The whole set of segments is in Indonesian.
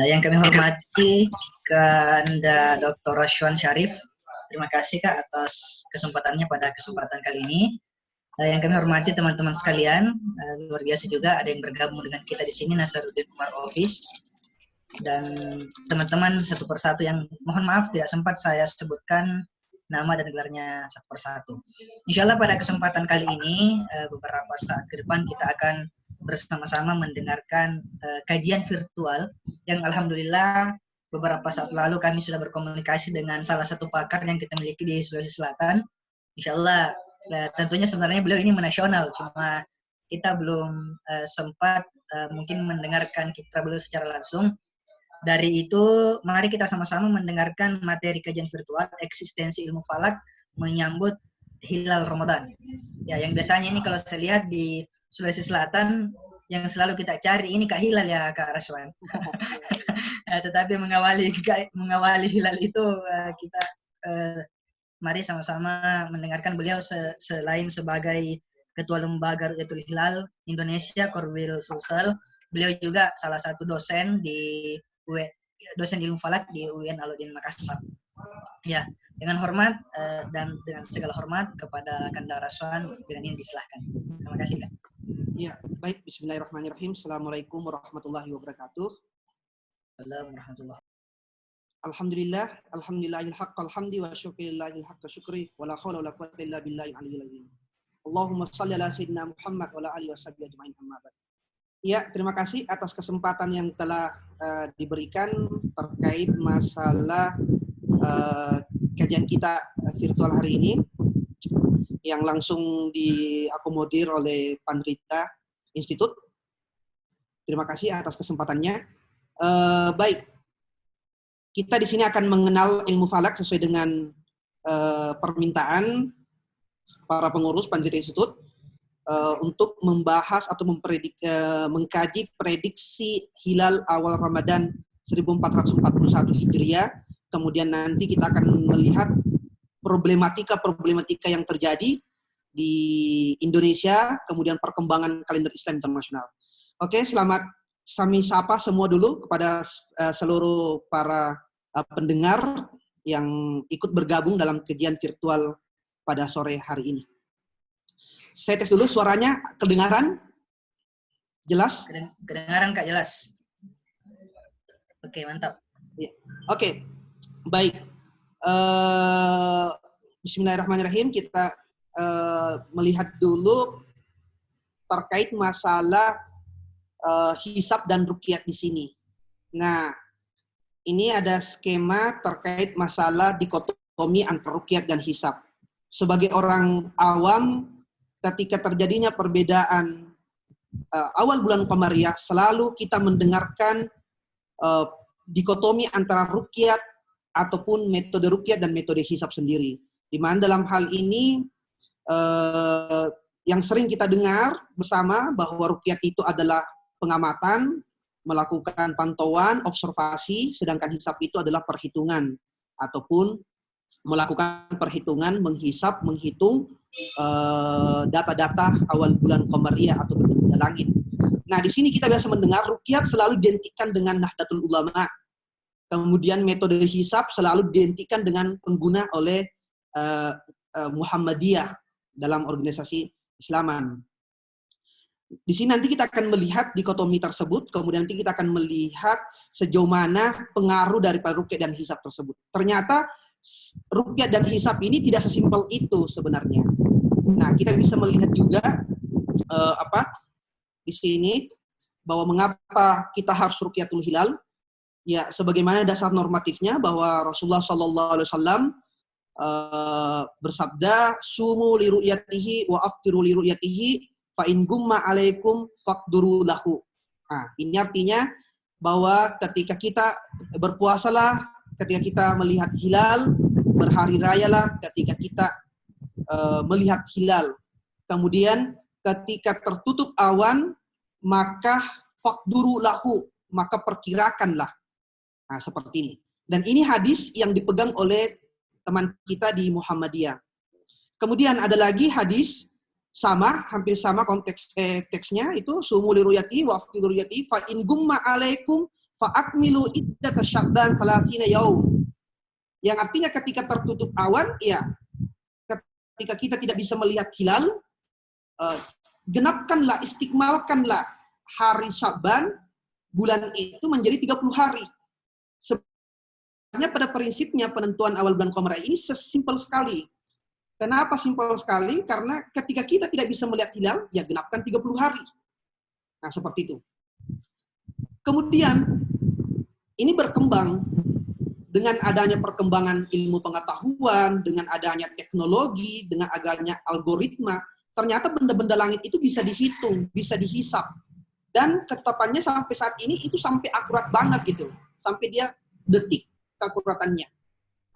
Yang kami hormati Kanda Dr. Rashwan Syarif. Terima kasih Kak atas kesempatannya pada kesempatan kali ini. Yang kami hormati teman-teman sekalian, luar biasa juga ada yang bergabung dengan kita di sini, Nasaruddin Umar Office, dan teman-teman satu persatu yang mohon maaf tidak sempat saya sebutkan nama dan gelarnya satu persatu. Insya Allah pada kesempatan kali ini beberapa saat ke depan kita akan bersama-sama mendengarkan kajian virtual yang alhamdulillah beberapa saat lalu kami sudah berkomunikasi dengan salah satu pakar yang kita miliki di Sulawesi Selatan. Insya Allah tentunya sebenarnya beliau ini menasional, cuma kita belum sempat mungkin mendengarkan kita beliau secara langsung. Dari itu, mari kita sama-sama mendengarkan materi kajian virtual eksistensi ilmu falak menyambut hilal Ramadan. Ya, yang biasanya ini kalau saya lihat di Sulawesi Selatan yang selalu kita cari ini Kak Hilal ya Kak Rashwan. Tetapi mengawali hilal itu kita mari sama-sama mendengarkan beliau selain sebagai Ketua Lembaga Ru'yatul Hilal Indonesia Korwil Sulsel, beliau juga salah satu dosen di dosen ilmu falak di UIN Alauddin Makassar. Ya, dengan hormat dan dengan segala hormat kepada Kanda Rashwan, dengan ini disilahkan. Terima kasih Kak. Ya, baik. Bismillahirrahmanirrahim. Assalamualaikum warahmatullahi wabarakatuh. Assalamualaikum warahmatullahi wabarakatuh. Alhamdulillahil haqqal hamdi wa syukrillahil haqqa syukri wa la haula wa la quwwata illa billahil aliyyil azim. Allahumma shalli ala sayyidina Muhammad wa ala alihi washabihi ajmain amma ba'd. Ya, terima kasih atas kesempatan yang telah diberikan terkait masalah kajian kita virtual hari ini yang langsung diakomodir oleh Pandrita Institut. Terima kasih atas kesempatannya. Baik, kita di sini akan mengenal ilmu falak sesuai dengan permintaan para pengurus Pandrita Institut untuk membahas atau mengkaji prediksi hilal awal Ramadan 1441 Hijriah. Kemudian nanti kita akan melihat problematika yang terjadi di Indonesia, kemudian perkembangan kalender Islam internasional. Oke, selamat kami sapa semua dulu kepada seluruh para pendengar yang ikut bergabung dalam kajian virtual pada sore hari ini. Saya tes dulu suaranya, kedengaran? Jelas? Kedengaran Kak, jelas. Oke, mantap. Ya. Oke, baik. Bismillahirrahmanirrahim. Kita melihat dulu terkait masalah hisab dan ruqyah di sini. Nah, ini ada skema terkait masalah dikotomi antara ruqyah dan hisab. Sebagai orang awam, ketika terjadinya perbedaan awal bulan Qamariyah, selalu kita mendengarkan dikotomi antara ruqyah ataupun metode ruqyah dan metode hisab sendiri. Di mana dalam hal ini yang sering kita dengar bersama bahwa ruqyah itu adalah pengamatan, melakukan pantauan, observasi, sedangkan hisab itu adalah perhitungan ataupun melakukan perhitungan, menghitung data-data awal bulan Qamariyah atau benda langit. Nah, di sini kita biasa mendengar ruqyah selalu diidentikan dengan Nahdlatul Ulama. Kemudian metode hisab selalu diidentikan dengan pengguna oleh Muhammadiyah dalam organisasi Islaman. Di sini nanti kita akan melihat dikotomi tersebut, kemudian nanti kita akan melihat sejauh mana pengaruh daripada ruqyah dan hisab tersebut. Ternyata ruqyah dan hisab ini tidak sesimpel itu sebenarnya. Nah, kita bisa melihat juga di sini bahwa mengapa kita harus ruqyatul hilal. Ya, sebagaimana dasar normatifnya bahwa Rasulullah SAW bersabda, sumu li ru'yatihi wa aftiru li ru'yatihi fa in gumma alaikum faqduru lahu. Nah, ini artinya bahwa ketika kita berpuasalah, ketika kita melihat hilal, berhari rayalah ketika kita melihat hilal. Kemudian ketika tertutup awan, maka faqduru lahu, maka perkirakanlah. Nah, seperti ini. Dan ini hadis yang dipegang oleh teman kita di Muhammadiyah. Kemudian ada lagi hadis sama, hampir sama konteks teksnya itu sumuli ruyati wa aftilu ruyati fa in gumma alaikum fa akmilu iddata sya'ban 30 yaum. Yang artinya ketika tertutup awan, ya ketika kita tidak bisa melihat hilal, genapkanlah, istikmalkanlah hari Sya'ban, bulan itu menjadi 30 hari. Sebenarnya pada prinsipnya penentuan awal bulan Qamariyah ini sesimpel sekali. Kenapa simpel sekali? Karena ketika kita tidak bisa melihat hilal, ya genapkan 30 hari. Nah, seperti itu. Kemudian, ini berkembang dengan adanya perkembangan ilmu pengetahuan, dengan adanya teknologi, dengan adanya algoritma, ternyata benda-benda langit itu bisa dihitung, bisa dihisap. Dan ketetapannya sampai saat ini itu sampai akurat banget gitu. Sampai dia detik keakuratannya.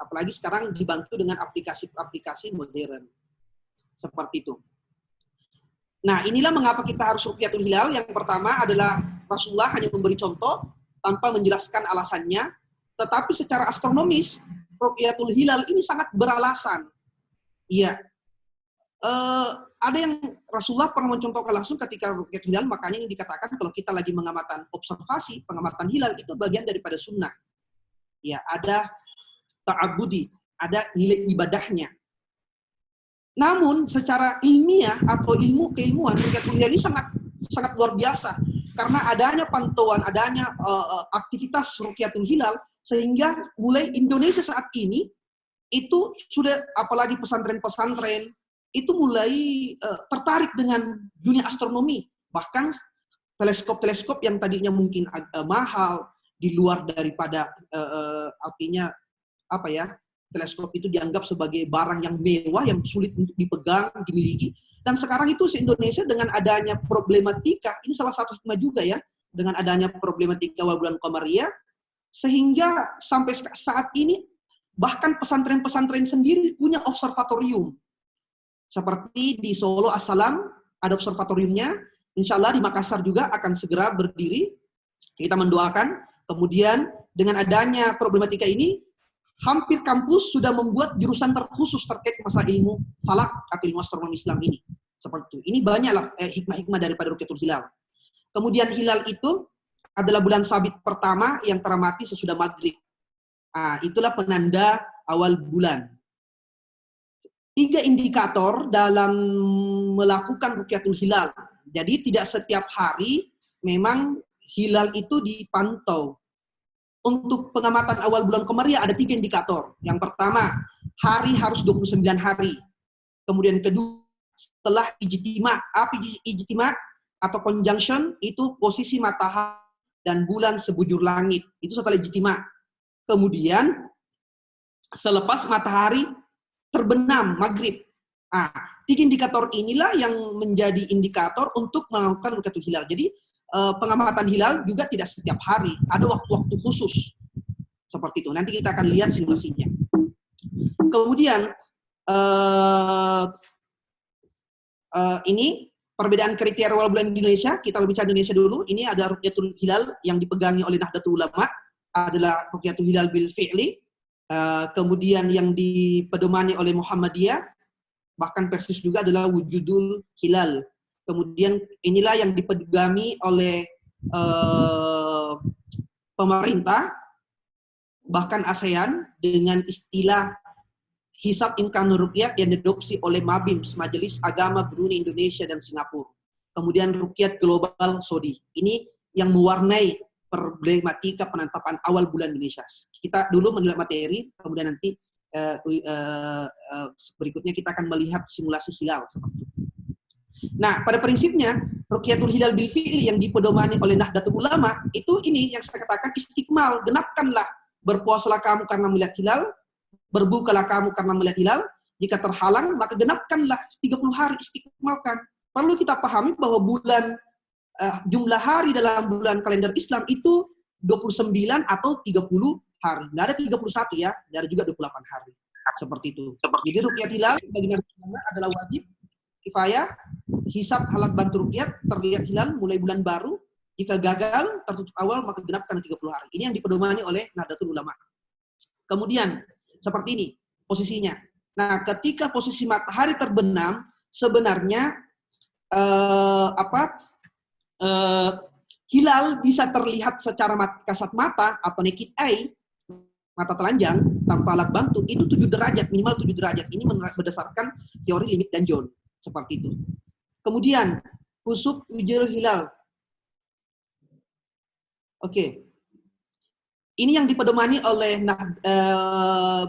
Apalagi sekarang dibantu dengan aplikasi-aplikasi modern. Seperti itu. Nah, inilah mengapa kita harus ru'yatul hilal. Yang pertama adalah Rasulullah hanya memberi contoh tanpa menjelaskan alasannya. Tetapi secara astronomis, ru'yatul hilal ini sangat beralasan. Iya. Ada yang Rasulullah pernah mencontohkan langsung ketika ru'yatul hilal, makanya ini dikatakan kalau kita lagi mengamatan observasi, pengamatan hilal itu bagian daripada sunnah. Ya, ada ta'abudi, ada nilai ibadahnya. Namun secara ilmiah atau ilmu keilmuan, ru'yatul hilal ini sangat luar biasa karena adanya pantauan, adanya aktivitas ru'yatul hilal sehingga mulai Indonesia saat ini itu sudah, apalagi pesantren-pesantren itu mulai tertarik dengan dunia astronomi. Bahkan teleskop-teleskop yang tadinya mungkin mahal, di luar daripada artinya apa ya, teleskop itu dianggap sebagai barang yang mewah, yang sulit untuk dipegang, dimiliki. Dan sekarang itu se-Indonesia dengan adanya problematika, ini salah satu hikmah juga ya, dengan adanya problematika awal bulan Qamariyah, sehingga sampai saat ini bahkan pesantren-pesantren sendiri punya observatorium. Seperti di Solo Assalam ada observatoriumnya, insya Allah di Makassar juga akan segera berdiri, kita mendoakan. Kemudian dengan adanya problematika ini, hampir kampus sudah membuat jurusan terkhusus terkait masalah ilmu falak atau ilmu astronomi Islam ini. Seperti itu. Ini banyaklah hikmah-hikmah daripada ru'yatul hilal. Kemudian hilal itu adalah bulan sabit pertama yang teramati sesudah maghrib. Nah, itulah penanda awal bulan. 3 indikator dalam melakukan ru'yatul hilal. Jadi tidak setiap hari memang hilal itu dipantau. Untuk pengamatan awal bulan Qamariyah ada 3 indikator. Yang pertama, hari harus 29 hari. Kemudian kedua, setelah ijtima. Apa ijtima atau conjunction? Itu posisi matahari dan bulan sebujur langit. Itu setelah ijtima. Kemudian selepas matahari terbenam maghrib. 3 indikator inilah yang menjadi indikator untuk melakukan ru'yatul hilal. Jadi pengamatan hilal juga tidak setiap hari, ada waktu-waktu khusus seperti itu. Nanti kita akan lihat simulasinya. Kemudian ini perbedaan kriteria awal bulan di Indonesia. Kita berbicara Indonesia dulu. Ini ada ru'yatul hilal yang dipegangi oleh Nahdlatul Ulama, adalah ru'yatul hilal bil fi'li. Kemudian yang dipedomani oleh Muhammadiyah, bahkan persis juga adalah wujudul hilal. Kemudian inilah yang dipegangi oleh pemerintah, bahkan ASEAN, dengan istilah hisab imkanur ruqyah yang diadopsi oleh MABIMS, Majelis Agama Brunei, Indonesia, dan Singapura. Kemudian ruqyah global Saudi. Ini yang mewarnai problematika penetapan awal bulan Indonesia. Kita dulu melihat materi, kemudian nanti berikutnya kita akan melihat simulasi hilal. Nah, pada prinsipnya, ru'yatul hilal bil fi'li yang dipedomani oleh Nahdlatul Ulama, itu ini yang saya katakan istikmal, genapkanlah. Berpuasalah kamu karena melihat hilal, berbukalah kamu karena melihat hilal, jika terhalang, maka genapkanlah 30 hari, istikmalkan. Perlu kita pahami bahwa bulan, jumlah hari dalam bulan kalender Islam itu 29 atau 30 hari. Nggak ada 31 ya, nggak ada juga 28 hari. Seperti itu. Jadi ru'yat hilal bagi Nahdlatul Ulama adalah wajib, kifayah, hisab alat bantu ruqyah, terlihat hilal mulai bulan baru, jika gagal tertutup awal maka genapkan 30 hari. Ini yang dipedomani oleh Nahdlatul Ulama. Kemudian seperti ini posisinya. Nah, ketika posisi matahari terbenam, sebenarnya hilal bisa terlihat secara kasat mata atau naked eye, mata telanjang tanpa alat bantu, itu 7 derajat, minimal 7 derajat. Ini berdasarkan teori limit dan John, seperti itu. Kemudian khusuf wujudul hilal. Oke. Ini yang dipedomani oleh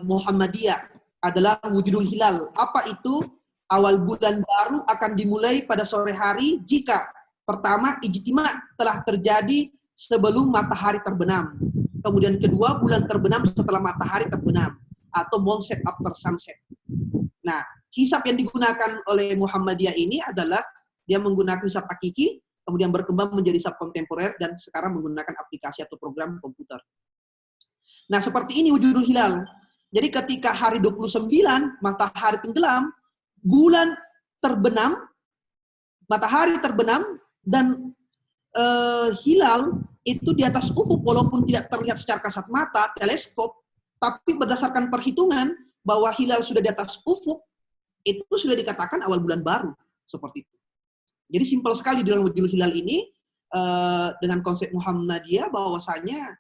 Muhammadiyah adalah wujudul hilal. Apa itu? Awal bulan baru akan dimulai pada sore hari jika pertama ijtima telah terjadi sebelum matahari terbenam. Kemudian kedua, bulan terbenam setelah matahari terbenam atau moonset after sunset. Nah, hisab yang digunakan oleh Muhammadiyah ini adalah dia menggunakan hisab hakiki, kemudian berkembang menjadi hisab kontemporer dan sekarang menggunakan aplikasi atau program komputer. Nah, seperti ini wujudul hilal. Jadi ketika hari 29 matahari tenggelam, bulan terbenam, matahari terbenam, dan hilal itu di atas ufuk walaupun tidak terlihat secara kasat mata, teleskop, tapi berdasarkan perhitungan bahwa hilal sudah di atas ufuk, itu sudah dikatakan awal bulan baru. Seperti itu. Jadi simpel sekali dalam wujudul hilal ini, dengan konsep Muhammadiyah bahwasanya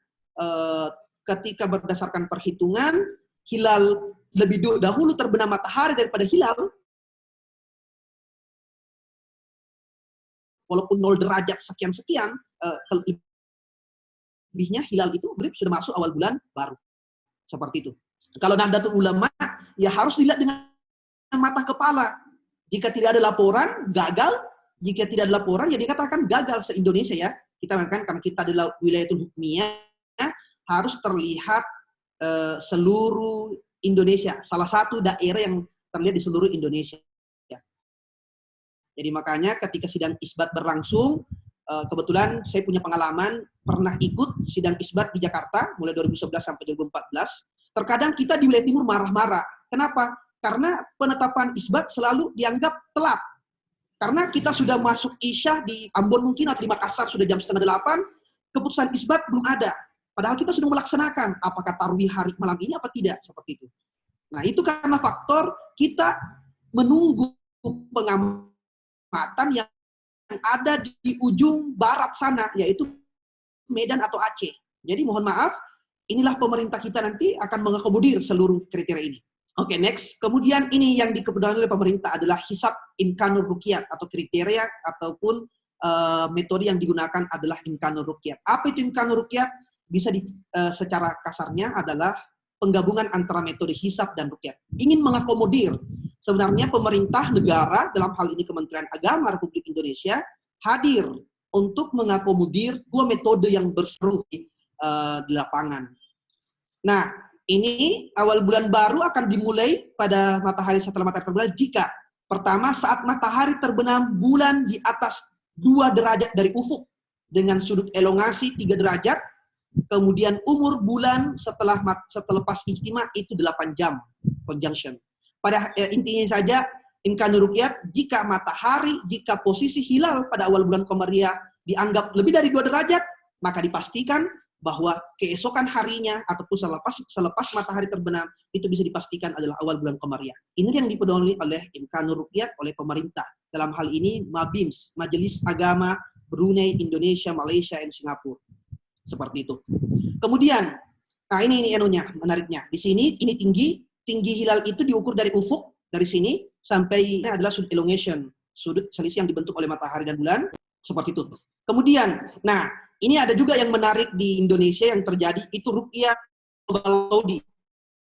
ketika berdasarkan perhitungan, hilal lebih dahulu terbenam matahari daripada hilal, walaupun 0 derajat sekian-sekian, lebihnya hilal itu sudah masuk awal bulan baru. Seperti itu. Kalau Nahdlatul Ulama, ya harus dilihat dengan mata kepala. Jika tidak ada laporan, gagal. Jika tidak ada laporan, ya dikatakan gagal se-Indonesia ya. Kita kan karena kita adalah wilayatul hukmiyah, harus terlihat seluruh Indonesia. Salah satu daerah yang terlihat di seluruh Indonesia. Jadi makanya ketika sidang isbat berlangsung, kebetulan saya punya pengalaman pernah ikut sidang isbat di Jakarta mulai 2011 sampai 2014. Terkadang kita di wilayah timur marah-marah. Kenapa? Karena penetapan isbat selalu dianggap telat. Karena kita sudah masuk Isya di Ambon mungkin atau di Makassar sudah jam 7:30, keputusan isbat belum ada. Padahal kita sudah melaksanakan apakah tarawih hari malam ini apa tidak, seperti itu. Nah, itu karena faktor kita menunggu pengamatan yang ada di ujung barat sana, yaitu Medan atau Aceh. Jadi mohon maaf, inilah pemerintah kita nanti akan mengakomodir seluruh kriteria ini. Oke, next. Kemudian ini yang dikemudahan oleh pemerintah adalah hisab imkanur ruqyat atau kriteria ataupun metode yang digunakan adalah imkanur ruqyat. Apa itu imkanur ruqyat? Bisa secara kasarnya adalah penggabungan antara metode hisab dan ruqyat. Ingin mengakomodir. Sebenarnya pemerintah negara, dalam hal ini Kementerian Agama Republik Indonesia, hadir untuk mengakomodir 2 metode yang berseru di lapangan. Nah, ini awal bulan baru akan dimulai pada matahari setelah matahari terbenam jika pertama saat matahari terbenam bulan di atas 2 derajat dari ufuk dengan sudut elongasi 3 derajat, kemudian umur bulan selepas ijtima itu 8 jam conjunction. Pada intinya saja, imkanur ruqyat, jika posisi hilal pada awal bulan Qamariyah dianggap lebih dari 2 derajat, maka dipastikan bahwa keesokan harinya ataupun selepas matahari terbenam itu bisa dipastikan adalah awal bulan Qamariyah. Ini yang dipedomi oleh imkanur ruqyat oleh pemerintah. Dalam hal ini MABIMS, Majelis Agama Brunei, Indonesia, Malaysia, dan Singapura. Seperti itu. Kemudian, nah ini anunya, menariknya. Di sini ini tinggi hilal itu diukur dari ufuk, dari sini sampai ini adalah sudut elongation, sudut selisih yang dibentuk oleh matahari dan bulan, seperti itu. Kemudian, nah ini ada juga yang menarik di Indonesia yang terjadi, itu ruqyah Balodi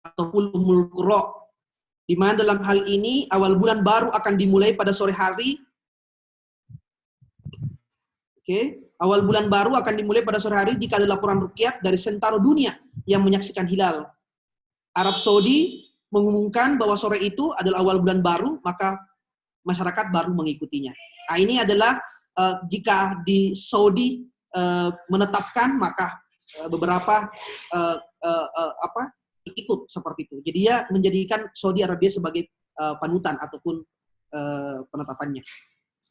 atau Ulumul Qura, di mana dalam hal ini awal bulan baru akan dimulai pada sore hari. Oke, awal bulan baru akan dimulai pada sore hari jika ada laporan ruqyat dari sentaro dunia yang menyaksikan hilal. Arab Saudi mengumumkan bahwa sore itu adalah awal bulan baru, maka masyarakat baru mengikutinya. Nah, ini adalah jika di Saudi menetapkan, maka beberapa ikut seperti itu. Jadi dia menjadikan Saudi Arabia sebagai panutan ataupun penetapannya.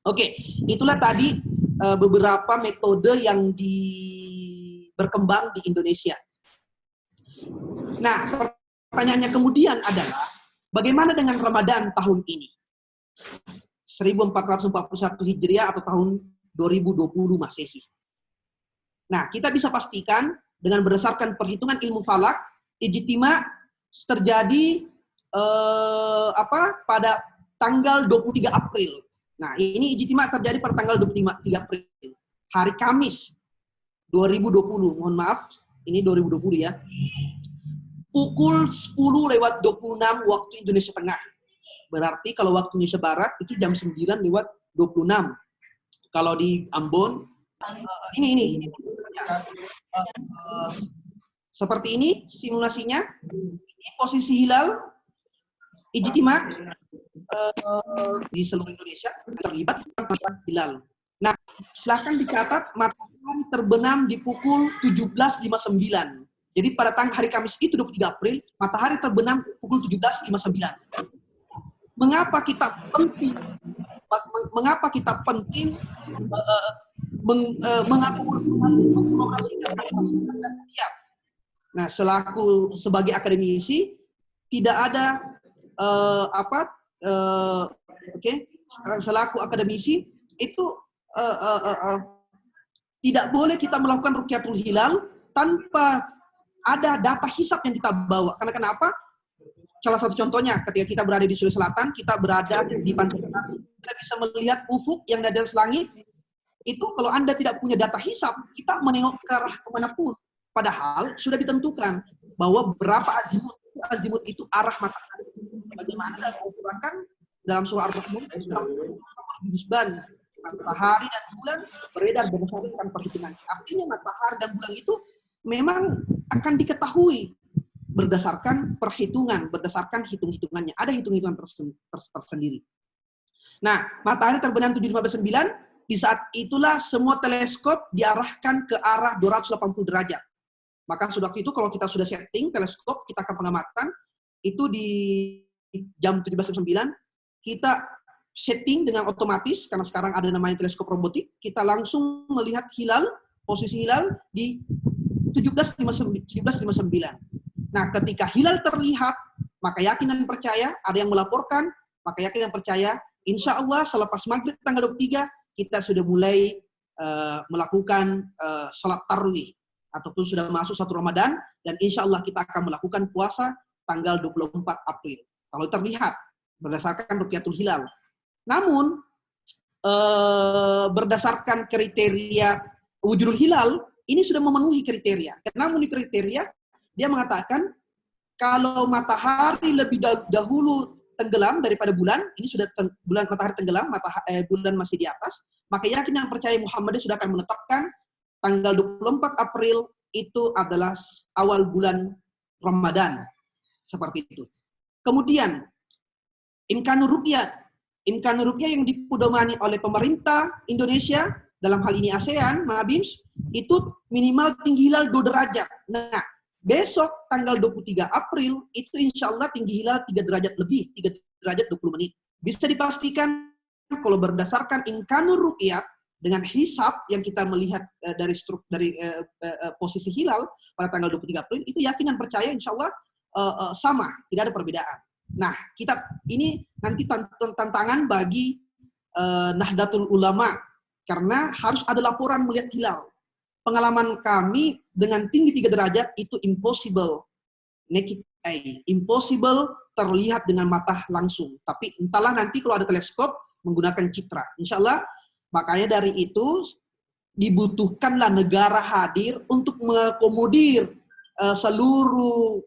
Oke, itulah tadi beberapa metode yang berkembang di Indonesia. Nah, pertanyaannya kemudian adalah, bagaimana dengan Ramadan tahun ini? 1441 Hijriah atau tahun 2020 Masehi. Nah, kita bisa pastikan dengan berdasarkan perhitungan ilmu falak, ijtima terjadi pada tanggal 23 April. Nah, ini ijtima terjadi pada tanggal 23 April. Hari Kamis 2020, mohon maaf, ini 2020 ya. Pukul 10:26 waktu Indonesia Tengah. Berarti kalau waktu Indonesia Barat itu jam 9:26. Kalau di Ambon, ini. Seperti ini simulasinya. Ini posisi hilal ijtima di seluruh Indonesia terlibat hilal. Nah, silahkan dicatat matahari terbenam di pukul 17:59. Jadi pada hari Kamis itu 23 April, matahari terbenam pukul 17:59. Mengapa kita penting mengoperasikan dan kiat? Nah, sebagai akademisi tidak ada selaku akademisi itu tidak boleh kita melakukan rukyatul hilal tanpa ada data hisab yang kita bawa. Karena kenapa? Salah satu contohnya, ketika kita berada di Sulawesi Selatan, kita berada di pantai utara, kita bisa melihat ufuk yang ada di atas langit. Itu kalau Anda tidak punya data hisab, kita menengok ke arah kemanapun. Padahal sudah ditentukan bahwa berapa azimut itu arah matahari. Bagaimana dan mengukurkan dalam surah Ar-Rahman, matahari dan bulan beredar berdasarkan perhitungan. Artinya matahari dan bulan itu memang akan diketahui berdasarkan perhitungan, berdasarkan hitung-hitungannya. Ada hitung-hitungan tersendiri. Nah, matahari terbenam 7:59, di saat itulah semua teleskop diarahkan ke arah 280 derajat. Maka sudah itu kalau kita sudah setting teleskop, kita akan pengamatan, itu di jam 17:09, kita setting dengan otomatis, karena sekarang ada namanya teleskop robotik, kita langsung melihat hilal, posisi hilal di 17:59. Nah, ketika hilal terlihat, maka yakin dan percaya, ada yang melaporkan, maka yakin dan percaya, insya Allah selepas maghrib tanggal 23, kita sudah mulai melakukan sholat tarawih, ataupun sudah masuk 1 Ramadan, dan insya Allah kita akan melakukan puasa tanggal 24 April. Kalau terlihat, berdasarkan rukyatul hilal. Namun, berdasarkan kriteria wujudul hilal, ini sudah memenuhi kriteria. Namun di kriteria, dia mengatakan kalau matahari lebih dahulu tenggelam daripada bulan, ini sudah matahari tenggelam, bulan masih di atas, maka yakin yang percaya Muhammad sudah akan menetapkan tanggal 24 April itu adalah awal bulan Ramadan. Seperti itu. Kemudian, imkanur ruqyah yang dipedomani oleh pemerintah Indonesia, dalam hal ini ASEAN, Mabims, itu minimal tinggi hilal 2 derajat. Nah, besok tanggal 23 April itu insya Allah tinggi hilal 3 derajat lebih, 3 derajat 20 menit. Bisa dipastikan kalau berdasarkan imkanur ruqyah dengan hisab yang kita melihat dari posisi hilal pada tanggal 23 April, itu yakin dan percaya insya Allah sama, tidak ada perbedaan. Nah, ini nanti tantangan bagi Nahdlatul Ulama, karena harus ada laporan melihat hilal. Pengalaman kami dengan tinggi 3 derajat itu impossible naked eye, impossible terlihat dengan mata langsung. Tapi entahlah nanti kalau ada teleskop menggunakan citra. Insya Allah, makanya dari itu dibutuhkanlah negara hadir untuk mengakomodir seluruh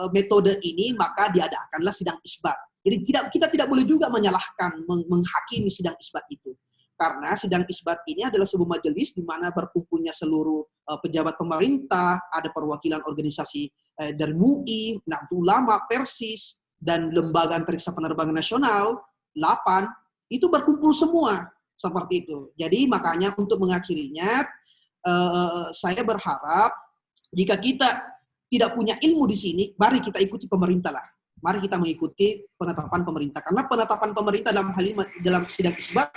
metode ini, maka diadakanlah sidang isbat. Jadi kita tidak boleh juga menyalahkan, menghakimi sidang isbat itu. Karena sidang isbat ini adalah sebuah majelis di mana berkumpulnya seluruh pejabat pemerintah, ada perwakilan organisasi dari MUI, Nahdlatul Ulama, Persis, dan Lembaga Antariksa Penerbangan Nasional, 8, itu berkumpul semua seperti itu. Jadi makanya untuk mengakhirinya, saya berharap jika kita tidak punya ilmu di sini, mari kita ikuti pemerintah lah. Mari kita mengikuti penetapan pemerintah. Karena penetapan pemerintah dalam hal ini, dalam sidang isbat,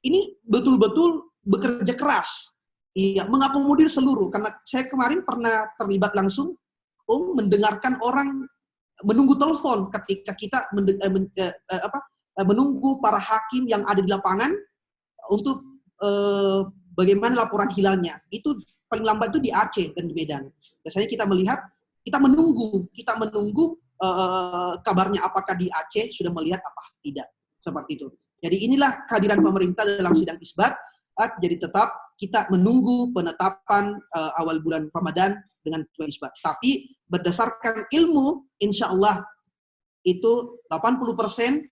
ini betul-betul bekerja keras. Iya, mengakomodir seluruh. Karena saya kemarin pernah terlibat langsung mendengarkan orang menunggu telepon ketika kita menunggu para hakim yang ada di lapangan untuk bagaimana laporan hilalnya. Itu paling lambat itu di Aceh dan di Medan. Biasanya kita menunggu kabarnya apakah di Aceh sudah melihat apa tidak, seperti itu. Jadi inilah kehadiran pemerintah dalam sidang isbat. Jadi tetap kita menunggu penetapan awal bulan Ramadan dengan isbat. Tapi berdasarkan ilmu, insya Allah itu 80%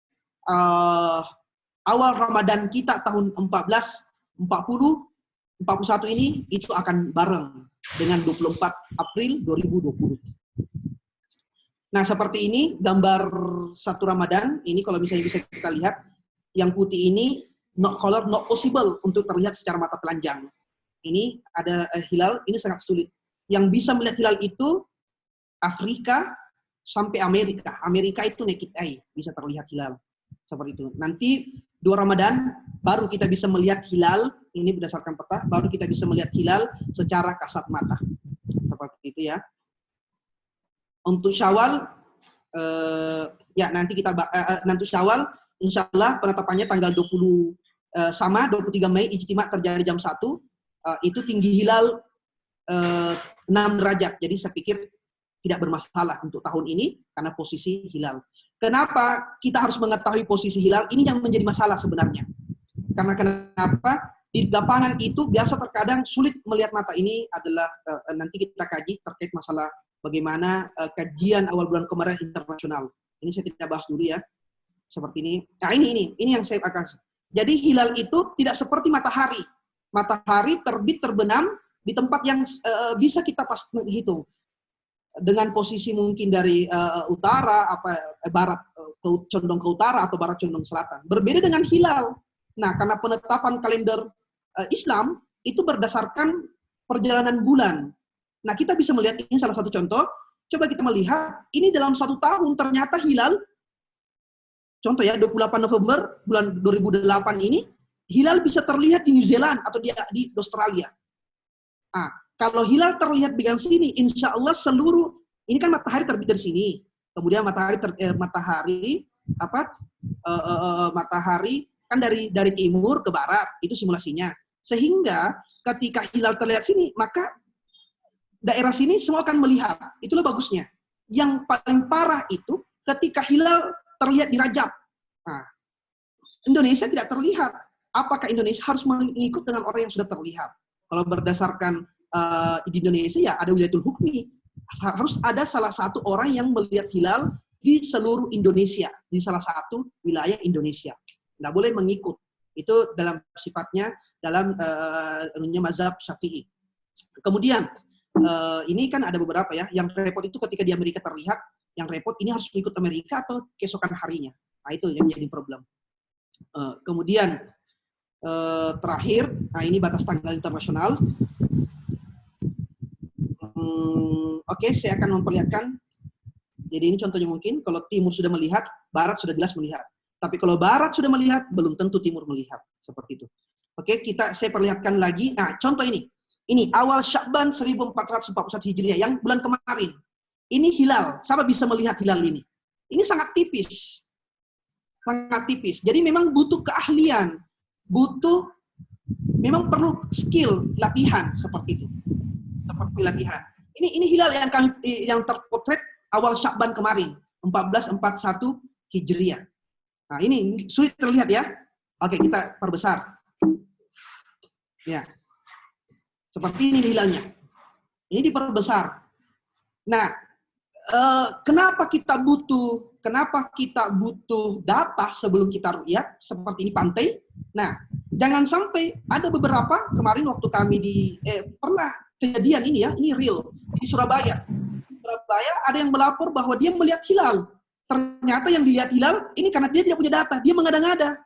awal Ramadan kita tahun 41 ini itu akan bareng dengan 24 April 2020. Nah, seperti ini gambar satu Ramadan. Ini kalau misalnya bisa kita lihat, yang putih ini not color, not possible untuk terlihat secara mata telanjang. Ini ada hilal, ini sangat sulit. Yang bisa melihat hilal itu Afrika sampai Amerika. Amerika itu naked eye, bisa terlihat hilal. Seperti itu. Nanti 2 Ramadan baru kita bisa melihat hilal, ini berdasarkan peta, baru kita bisa melihat hilal secara kasat mata. Seperti itu ya. Untuk Syawal, ya nanti Syawal, insya Allah penetapannya tanggal 23 Mei, ijtima terjadi jam 1, itu tinggi hilal 6 derajat. Jadi saya pikir tidak bermasalah untuk tahun ini karena posisi hilal. Kenapa kita harus mengetahui posisi hilal? Ini yang menjadi masalah sebenarnya. Karena kenapa? Di lapangan itu biasa terkadang sulit melihat mata. Ini adalah nanti kita kaji terkait masalah bagaimana kajian awal bulan kemarin internasional. Ini saya tidak bahas dulu ya. Seperti ini. Nah, ini yang saya akan. Jadi hilal itu tidak seperti matahari. Matahari terbit terbenam di tempat yang bisa kita pas hitung. Dengan posisi mungkin dari utara, barat condong ke utara atau barat condong selatan. Berbeda dengan hilal. Nah, karena penetapan kalender Islam itu berdasarkan perjalanan bulan. Nah, kita bisa melihat ini salah satu contoh. Coba kita melihat, ini dalam 1 tahun ternyata hilal, contoh ya, 28 November bulan 2008 ini, hilal bisa terlihat di New Zealand atau di Australia. Nah, kalau hilal terlihat di sini, insya Allah seluruh, ini kan matahari terbit dari sini, kemudian matahari kan dari timur ke barat, itu simulasinya. Sehingga ketika hilal terlihat sini, maka daerah sini semua akan melihat. Itulah bagusnya. Yang paling parah itu ketika hilal terlihat di Rajab. Nah, Indonesia tidak terlihat. Apakah Indonesia harus mengikut dengan orang yang sudah terlihat? Kalau berdasarkan di Indonesia ya ada wilayatul hukmi. Harus ada salah satu orang yang melihat hilal di seluruh Indonesia, di salah satu wilayah Indonesia. Nggak boleh mengikut. Itu dalam sifatnya dalam mazhab Syafi'i. Kemudian ini kan ada beberapa ya, yang repot itu ketika di Amerika terlihat, yang repot ini harus mengikut Amerika atau keesokan harinya. Nah, itu yang menjadi problem. Kemudian terakhir, nah ini batas tanggal internasional. Oke, saya akan memperlihatkan. Jadi ini contohnya mungkin, kalau timur sudah melihat, barat sudah jelas melihat. Tapi kalau barat sudah melihat, belum tentu timur melihat. Seperti itu. Oke, saya perlihatkan lagi. Nah, contoh ini. Ini awal Sya'ban 1441 Hijriah, yang bulan kemarin. Ini hilal. Siapa bisa melihat hilal ini? Ini sangat tipis. Sangat tipis. Jadi memang butuh keahlian. Memang perlu skill, latihan seperti itu. Seperti latihan. Ini hilal yang terpotret awal Sya'ban kemarin, 1441 Hijriah. Nah, ini sulit terlihat ya. Oke, kita perbesar. Ya. Seperti ini hilalnya. Ini diperbesar. Nah, kenapa kita butuh data sebelum kita ru'yat, seperti ini pantai. Nah, jangan sampai ada beberapa, kemarin waktu kami pernah kejadian ini ya, ini real, di Surabaya. Surabaya ada yang melapor bahwa dia melihat hilal. Ternyata yang dilihat hilal, ini karena dia tidak punya data, dia mengada-ngada.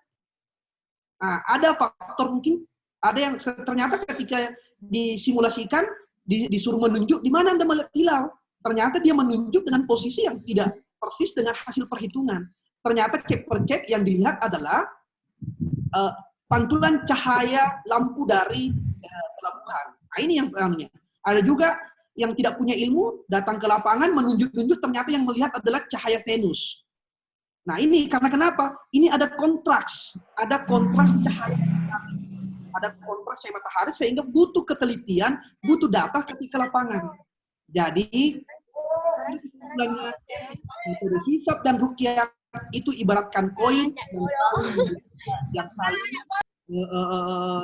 Nah, ada faktor mungkin, ada yang ternyata ketika disimulasikan, disuruh menunjuk di mana Anda melihat hilal. Ternyata dia menunjuk dengan posisi yang tidak persis dengan hasil perhitungan. Ternyata cek per cek yang dilihat adalah pantulan cahaya lampu dari pelabuhan. Nah, ini yang namanya. Ada juga yang tidak punya ilmu, datang ke lapangan, menunjuk-nunjuk, ternyata yang melihat adalah cahaya Venus. Nah ini karena kenapa? Ini ada kontras cahaya, ada kontras cahaya matahari sehingga butuh ketelitian, butuh data ketika lapangan. Jadi kesimpulannya metode hisab dan ruqyah itu ibaratkan koin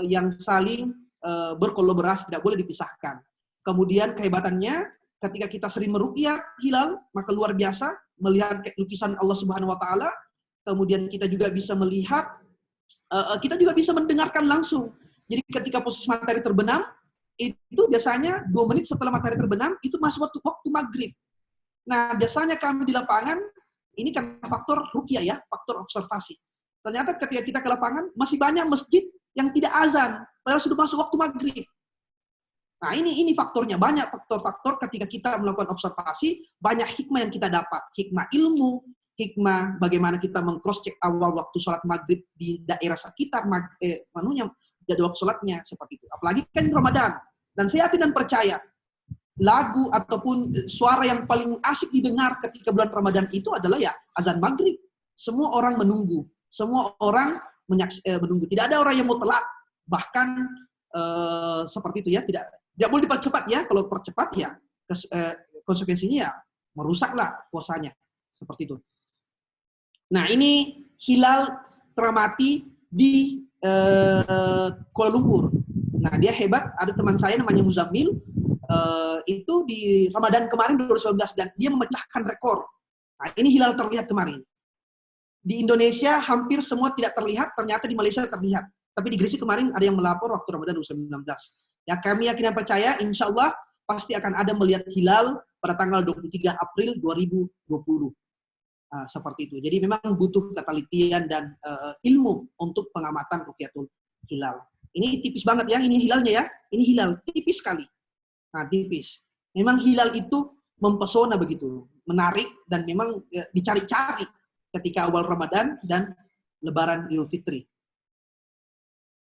yang saling berkolaborasi, tidak boleh dipisahkan. Kemudian kehebatannya ketika kita sering meruqyah hilal, maka luar biasa melihat lukisan Allah Subhanahu wa taala. Kemudian kita juga bisa melihat, kita juga bisa mendengarkan langsung. Jadi ketika posisi matahari terbenam, itu biasanya 2 menit setelah matahari terbenam, itu masuk waktu maghrib. Nah, biasanya kami di lapangan, ini kan faktor ruqyah ya, faktor observasi. Ternyata ketika kita ke lapangan, masih banyak masjid yang tidak azan, padahal sudah masuk waktu maghrib. Nah, ini faktornya. Banyak faktor-faktor ketika kita melakukan observasi, banyak hikmah yang kita dapat. Hikmah ilmu, hikmah bagaimana kita meng-cross-check awal waktu sholat maghrib di daerah sekitar jadwal sholatnya, seperti itu. Apalagi kan Ramadan. Dan saya yakin dan percaya, lagu ataupun suara yang paling asik didengar ketika bulan Ramadan itu adalah ya azan maghrib. Semua orang menunggu. Semua orang menunggu. Tidak ada orang yang mau telat. Bahkan seperti itu ya. Tidak boleh dipercepat ya. Kalau percepat ya konsekuensinya ya merusaklah puasanya. Seperti itu. Nah ini hilal teramati di Kuala Lumpur. Nah dia hebat. Ada teman saya namanya Muzammil. Itu di Ramadan kemarin 2019 dan dia memecahkan rekor. Nah, ini hilal terlihat kemarin. Di Indonesia hampir semua tidak terlihat, ternyata di Malaysia terlihat. Tapi di Gresik kemarin ada yang melapor waktu Ramadan 2019. Ya kami yakin dan percaya, insya Allah pasti akan ada melihat hilal pada tanggal 23 April 2020. Nah, seperti itu. Jadi memang butuh ketelitian dan ilmu untuk pengamatan ruqyatul hilal. Ini tipis banget ya, ini hilalnya ya. Ini hilal, tipis sekali. Nah, tipis. Memang hilal itu mempesona begitu, menarik dan memang dicari-cari ketika awal Ramadan dan Lebaran Idul Fitri.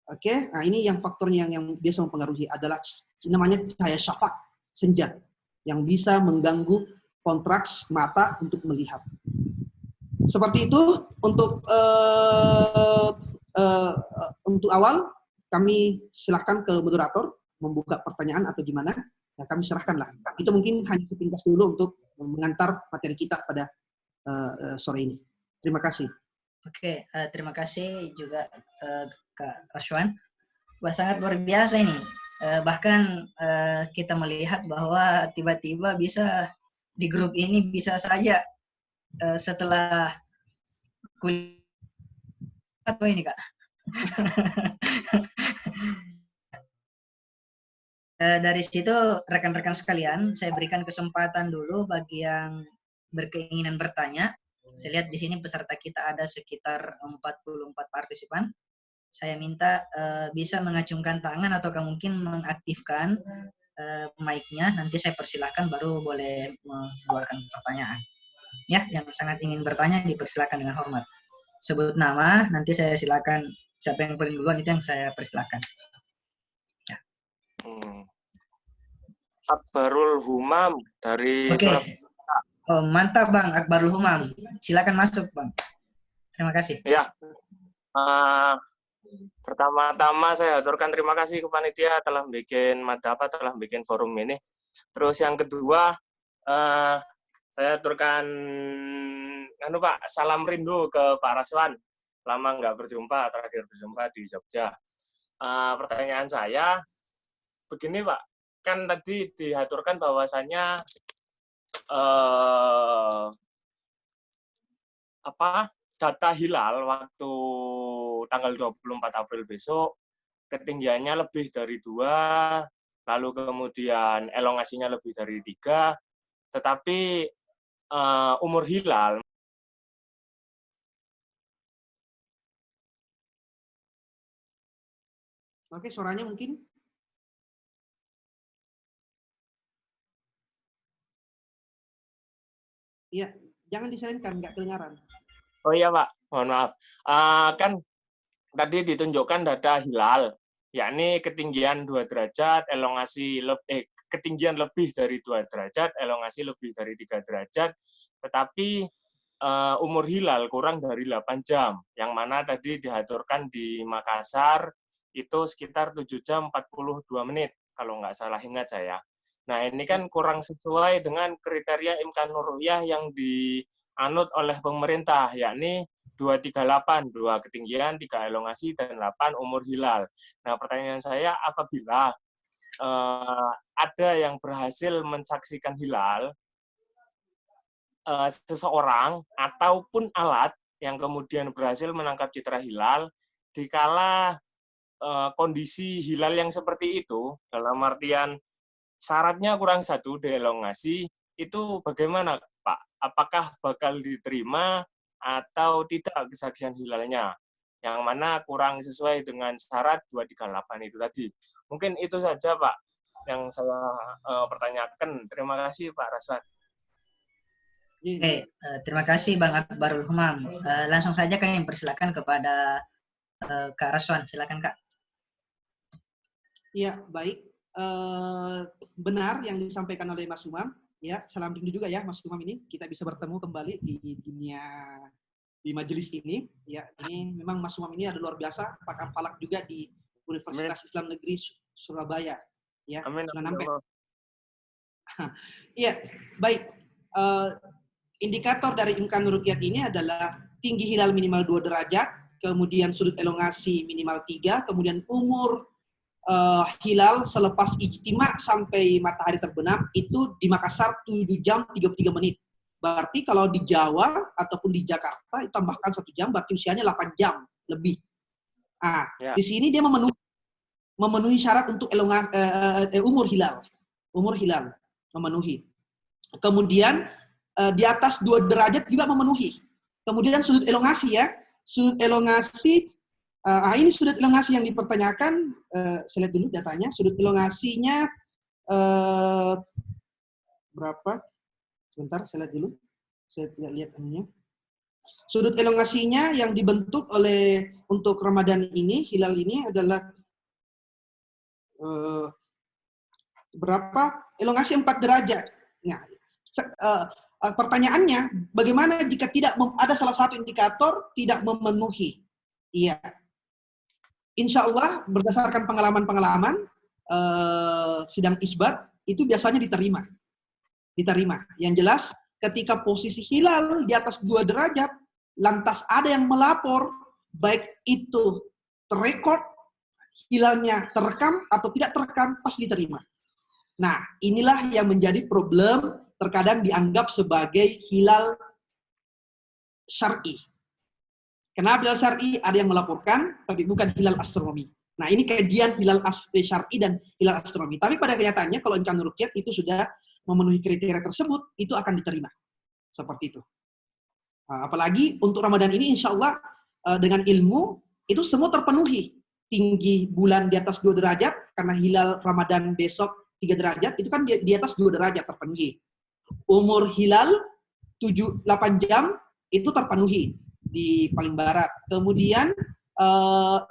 Oke, nah ini yang faktornya yang biasa mempengaruhi adalah namanya cahaya syafaq, senja, yang bisa mengganggu kontraks mata untuk melihat. Seperti itu untuk awal kami silahkan ke moderator membuka pertanyaan atau gimana. Ya, kami serahkanlah. Itu mungkin hanya sepintas dulu untuk mengantar materi kita pada sore ini. Terima kasih. Oke, terima kasih juga Kak Rashwan. Wah, sangat luar biasa ini. Bahkan kita melihat bahwa tiba-tiba bisa di grup ini bisa saja setelah kuliah apa ini Kak? Dari situ rekan-rekan sekalian, saya berikan kesempatan dulu bagi yang berkeinginan bertanya. Saya lihat di sini peserta kita ada sekitar 44 partisipan. Saya minta bisa mengacungkan tangan atau mungkin mengaktifkan mic-nya. Nanti saya persilahkan baru boleh mengeluarkan pertanyaan. Ya, yang sangat ingin bertanya dipersilakan dengan hormat. Sebut nama, nanti saya silakan siapa yang paling duluan itu yang saya persilahkan. Akbarul Humam dari Surabaya. Oh, mantap Bang, Akbarul Humam. Silakan masuk Bang. Terima kasih. Ya. Pertama-tama saya aturkan terima kasih ke panitia telah bikin telah bikin forum ini. Terus yang kedua saya aturkan Pak, salam rindu ke Pak Rashwan. Lama nggak berjumpa, terakhir berjumpa di Jogja. Pertanyaan saya begini Pak, kan tadi diaturkan bahwasannya data hilal waktu tanggal 24 April besok ketinggiannya lebih dari 2, lalu kemudian elongasinya lebih dari 3, tetapi umur hilal Oke, suaranya mungkin iya, jangan disalinkan, nggak kedengaran. Oh iya Pak, mohon maaf. Kan tadi ditunjukkan data hilal, yakni ketinggian 2 derajat, ketinggian lebih dari 2 derajat, elongasi lebih dari 3 derajat, tetapi umur hilal kurang dari 8 jam, yang mana tadi diaturkan di Makassar itu sekitar 7 jam 42 menit, kalau nggak salah ingat saya. Nah, ini kan kurang sesuai dengan kriteria imkanur ru'yah yang dianut oleh pemerintah, yakni 238, 2 ketinggian, 3 elongasi, dan 8 umur hilal. Nah, pertanyaan saya, apabila ada yang berhasil mensaksikan hilal, seseorang ataupun alat yang kemudian berhasil menangkap citra hilal, dikala kondisi hilal yang seperti itu, dalam artian syaratnya kurang 1 elongasi, itu bagaimana, Pak? Apakah bakal diterima atau tidak kesaksian hilalnya? Yang mana kurang sesuai dengan syarat 238 itu tadi. Mungkin itu saja, Pak, yang saya pertanyakan. Terima kasih, Pak Raswan. Oke, terima kasih Bang Akbarul Humam. Langsung saja kami persilakan kepada Kak Raswan. Silakan, Kak. Ya, baik. Benar yang disampaikan oleh Mas Umam. Ya, salam rindu juga ya Mas Umam ini. Kita bisa bertemu kembali di dunia, di majelis ini. Ya, ini memang Mas Umam ini ada luar biasa. Pakar falak juga di Universitas Amin. Islam Negeri Surabaya. Ya, Amin. Iya, baik. Indikator dari imkanur ru'yah ini adalah tinggi hilal minimal 2 derajat, kemudian sudut elongasi minimal 3, kemudian umur hilal selepas ijtima sampai matahari terbenam itu di Makassar 7 jam 33 menit. Berarti kalau di Jawa ataupun di Jakarta itu tambahkan 1 jam, berarti usianya 8 jam lebih. Nah, Di sini dia memenuhi syarat untuk umur hilal. Umur hilal memenuhi. Kemudian di atas 2 derajat juga memenuhi. Kemudian sudut elongasi ya. Sudut elongasi, ini sudut elongasi yang dipertanyakan, saya lihat dulu datanya. Sudut elongasinya berapa? Sebentar, saya lihat dulu. Saya tidak lihat anunya. Sudut elongasinya yang dibentuk oleh untuk Ramadan ini, hilal ini adalah berapa? Elongasi 4 derajat. Nah, pertanyaannya, bagaimana jika tidak ada salah satu indikator tidak memenuhi? Iya. Insya Allah berdasarkan pengalaman-pengalaman sidang isbat itu biasanya diterima. Yang jelas ketika posisi hilal di atas 2 derajat, lantas ada yang melapor, baik itu terrekord, hilalnya terekam atau tidak terekam, pasti diterima. Nah, inilah yang menjadi problem terkadang dianggap sebagai hilal syar'i. Kenapa hilal syar'i? Ada yang melaporkan, tapi bukan hilal astronomi. Nah, ini kajian hilal syar'i dan hilal astronomi. Tapi pada kenyataannya, kalau imkanur ru'yah itu sudah memenuhi kriteria tersebut, itu akan diterima. Seperti itu. Apalagi untuk Ramadan ini, insya Allah dengan ilmu, itu semua terpenuhi. Tinggi bulan di atas 2 derajat, karena hilal Ramadan besok 3 derajat, itu kan di atas 2 derajat terpenuhi. Umur hilal 8 jam itu terpenuhi di paling barat. Kemudian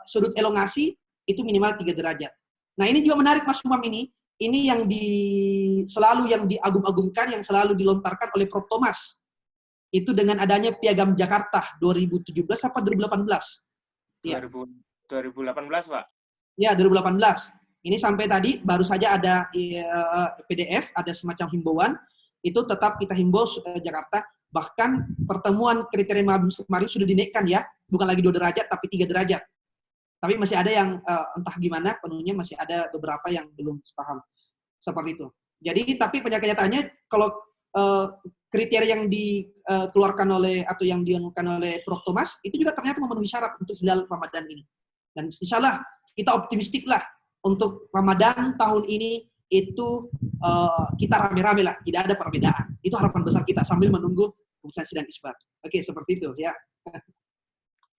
sudut elongasi itu minimal 3 derajat. Nah, ini juga menarik Mas Umam ini. Ini yang selalu yang diagung-agungkan, yang selalu dilontarkan oleh Prof. Thomas. Itu dengan adanya Piagam Jakarta 2017 apa 2018? 2018, Pak. Ya, 2018. Ini sampai tadi baru saja ada PDF, ada semacam himbauan. Itu tetap kita himbau Jakarta. Bahkan pertemuan kriteria Mabim kemarin sudah dinaikkan ya. Bukan lagi 2 derajat, tapi 3 derajat. Tapi masih ada yang entah gimana penuhnya, masih ada beberapa yang belum paham. Seperti itu. Jadi, tapi kenyataannya kalau kriteria yang dikeluarkan oleh atau yang dianukan oleh Prof. Thomas, itu juga ternyata memenuhi syarat untuk hilal Ramadan ini. Dan insya Allah kita optimistik lah untuk Ramadan tahun ini itu kita rame-rame lah, tidak ada perbedaan. Itu harapan besar kita sambil menunggu keputusan sidang isbat. Oke, seperti itu ya.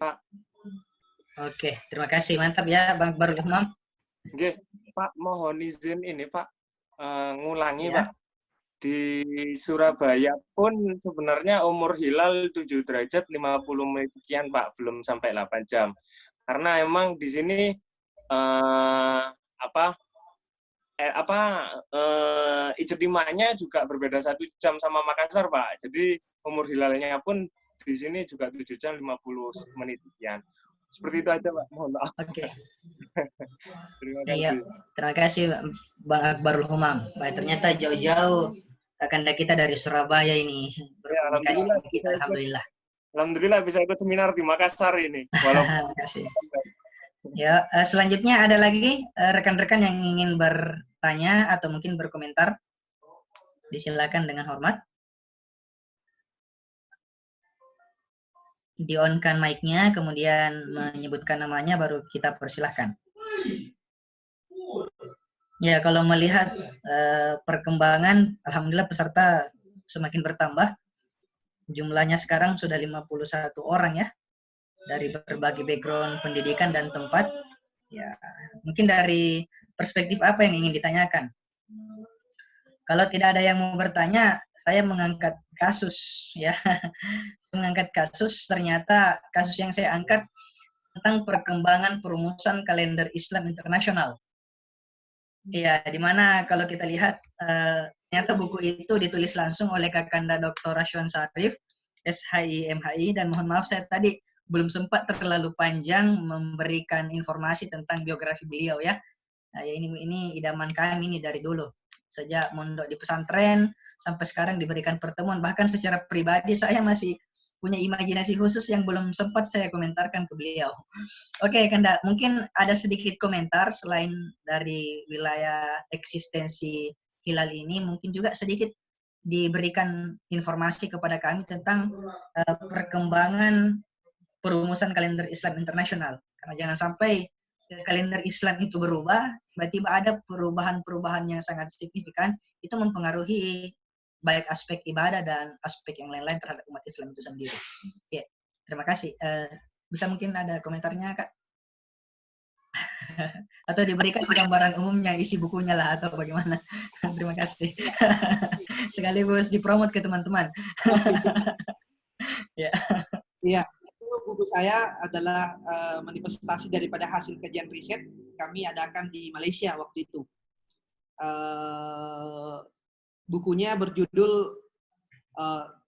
Pak. Oke, terima kasih. Mantap ya Bang Akbarul Humam. Oke, Pak, mohon izin ini Pak, ngulangi ya. Pak. Di Surabaya pun sebenarnya umur hilal 7 derajat 50 menit sekian Pak, belum sampai 8 jam. Karena emang di sini ijtimanya juga berbeda 1 jam sama Makassar, Pak. Jadi umur hilalnya pun di sini juga 7 jam 50 menit sekian. Seperti itu aja, Pak. Mohon maaf. Oke. Terima Iya, kasih. terima kasih Bang Akbarul Humam. Baik, ternyata jauh-jauh kakanda kita dari Surabaya ini Ya, berkomunikasi alhamdulillah dengan kita. Alhamdulillah. Alhamdulillah bisa ikut seminar di Makassar ini. Walaupun Terima kasih. Ya, selanjutnya ada lagi rekan-rekan yang ingin bertanya atau mungkin berkomentar. Disilakan dengan hormat. Di-on-kan mic-nya, kemudian menyebutkan namanya, baru kita persilahkan. Ya, kalau melihat perkembangan, alhamdulillah peserta semakin bertambah. Jumlahnya sekarang sudah 51 orang ya, dari berbagai background pendidikan dan tempat. Ya, mungkin dari perspektif apa yang ingin ditanyakan? Kalau tidak ada yang mau bertanya, saya mengangkat kasus ya. Mengangkat kasus, ternyata kasus yang saya angkat tentang perkembangan perumusan kalender Islam internasional. Ya, di mana kalau kita lihat ternyata buku itu ditulis langsung oleh Kakanda Dr. Rashwan Sharif, SHI MHI, dan mohon maaf saya tadi belum sempat terlalu panjang memberikan informasi tentang biografi beliau ya. Nah, ya ini idaman kami ini dari dulu. Sejak mondok di pesantren sampai sekarang diberikan pertemuan, bahkan secara pribadi saya masih punya imajinasi khusus yang belum sempat saya komentarkan ke beliau. Oke, Kanda, mungkin ada sedikit komentar selain dari wilayah eksistensi hilal ini, mungkin juga sedikit diberikan informasi kepada kami tentang perkembangan perumusan kalender Islam internasional. Karena jangan sampai kalender Islam itu berubah, tiba-tiba ada perubahan-perubahan yang sangat signifikan, itu mempengaruhi baik aspek ibadah dan aspek yang lain-lain terhadap umat Islam itu sendiri. Ya, terima kasih. Bisa mungkin ada komentarnya, Kak? Atau diberikan gambaran umumnya, isi bukunya lah, atau bagaimana? Terima kasih. Sekaligus dipromot ke teman-teman. Ya. Iya, itu buku saya adalah manifestasi daripada hasil kajian riset kami adakan di Malaysia waktu itu. Bukunya berjudul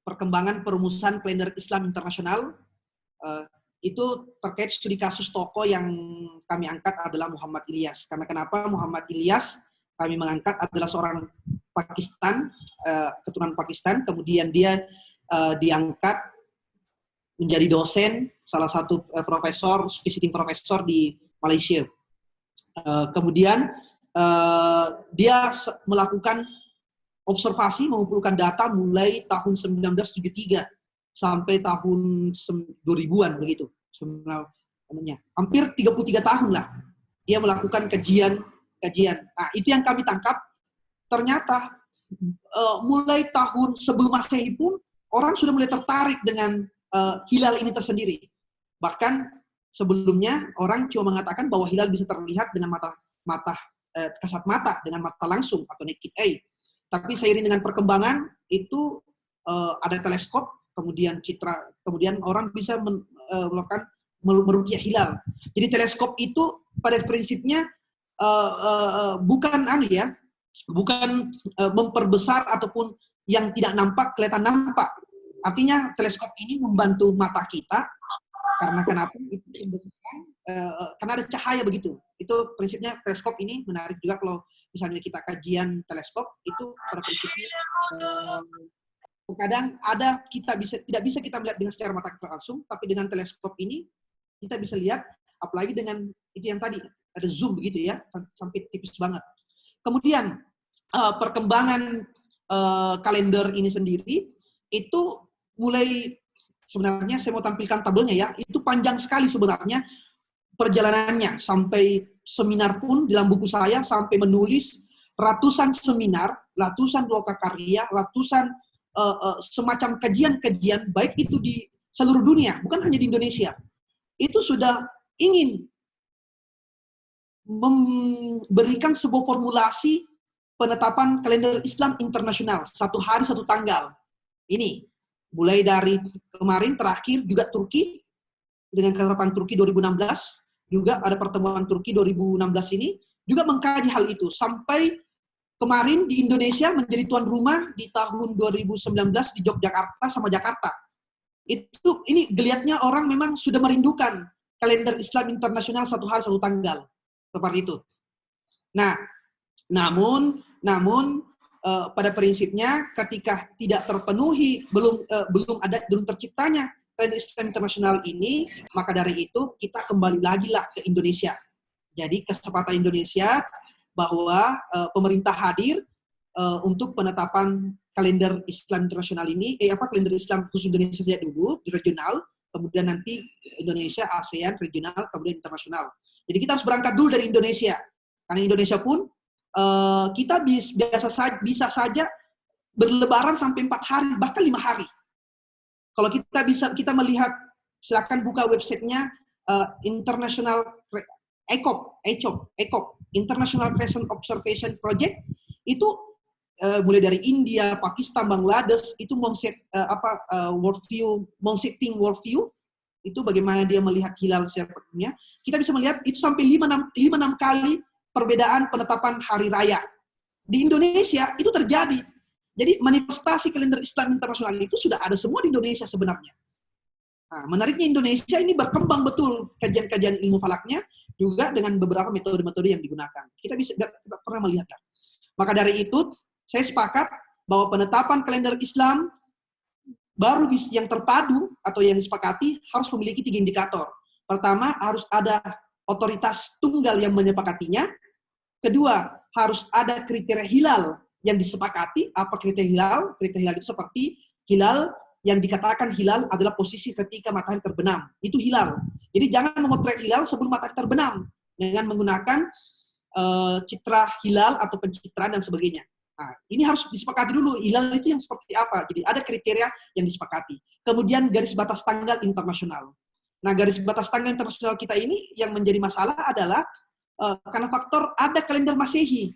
Perkembangan Perumusan Kalender Islam Internasional. Itu terkait studi kasus tokoh yang kami angkat adalah Muhammad Ilyas. Karena kenapa Muhammad Ilyas kami mengangkat adalah seorang Pakistan, keturunan Pakistan, kemudian dia diangkat menjadi dosen, salah satu profesor, visiting profesor di Malaysia. Kemudian dia melakukan observasi, mengumpulkan data mulai tahun 1973 sampai tahun 2000-an begitu. Hampir 33 tahun lah dia melakukan kajian. Nah, itu yang kami tangkap. Ternyata mulai tahun sebelum Masehi pun orang sudah mulai tertarik dengan hilal ini tersendiri. Bahkan sebelumnya orang cuma mengatakan bahwa hilal bisa terlihat dengan kasat mata, dengan mata langsung atau naked eye. Tapi seiring dengan perkembangan itu ada teleskop, kemudian orang bisa melakukan meruqyah hilal. Jadi teleskop itu pada prinsipnya bukan memperbesar ataupun yang tidak nampak kelihatan nampak. Artinya teleskop ini membantu mata kita karena kenapa? Karena ada cahaya begitu. Itu prinsipnya teleskop ini menarik juga kalau misalnya kita kajian teleskop itu pada prinsipnya terkadang tidak bisa kita melihat dengan secara mata langsung, tapi dengan teleskop ini kita bisa lihat, apalagi dengan itu yang tadi ada zoom begitu ya, sampai tipis banget. Kemudian perkembangan kalender ini sendiri itu mulai, sebenarnya saya mau tampilkan tabelnya ya, itu panjang sekali sebenarnya perjalanannya, sampai seminar pun dalam buku saya sampai menulis ratusan seminar, ratusan lokakarya, ratusan semacam kajian-kajian, baik itu di seluruh dunia, bukan hanya di Indonesia. Itu sudah ingin memberikan sebuah formulasi penetapan kalender Islam internasional, 1 hari 1 tanggal. Ini mulai dari kemarin terakhir juga Turki dengan ketetapan Turki 2016, juga ada pertemuan Turki 2016 ini juga mengkaji hal itu. Sampai kemarin di Indonesia menjadi tuan rumah di tahun 2019 di Yogyakarta sama Jakarta. Ini geliatnya orang memang sudah merindukan kalender Islam internasional satu hari satu tanggal. Seperti itu. Nah, namun pada prinsipnya ketika tidak terpenuhi, belum terciptanya kalender Islam internasional ini, maka dari itu kita kembali lagi lah ke Indonesia. Jadi kesempatan Indonesia bahwa pemerintah hadir untuk penetapan kalender Islam internasional ini, kalender Islam khusus Indonesia saja dulu di regional, kemudian nanti Indonesia, ASEAN, regional, kemudian internasional. Jadi kita harus berangkat dulu dari Indonesia, karena Indonesia pun kita bisa saja berlebaran sampai 4 hari, bahkan 5 hari. Kalau kita melihat, silakan buka websitenya International ECOP, International Crescent Observation Project, itu mulai dari India, Pakistan, Bangladesh, itu setting worldview, itu bagaimana dia melihat hilal secara dunia. Kita bisa melihat itu sampai 5-6 kali perbedaan penetapan hari raya. Di Indonesia itu terjadi. Jadi manifestasi kalender Islam internasional itu sudah ada semua di Indonesia sebenarnya. Nah, menariknya Indonesia ini berkembang betul kajian-kajian ilmu falaknya juga dengan beberapa metode-metode yang digunakan. Kita pernah melihatnya. Maka dari itu, saya sepakat bahwa penetapan kalender Islam baru yang terpadu atau yang disepakati harus memiliki 3 indikator. Pertama, harus ada otoritas tunggal yang menyepakatinya. Kedua, harus ada kriteria hilal yang disepakati. Apa kriteria hilal? Kriteria hilal itu seperti hilal yang dikatakan hilal adalah posisi ketika matahari terbenam. Itu hilal. Jadi jangan memotret hilal sebelum matahari terbenam dengan menggunakan citra hilal atau pencitraan dan sebagainya. Nah, ini harus disepakati dulu, hilal itu yang seperti apa. Jadi ada kriteria yang disepakati. Kemudian garis batas tanggal internasional. Nah, garis batas tanggal internasional kita ini yang menjadi masalah adalah karena faktor ada kalender Masehi.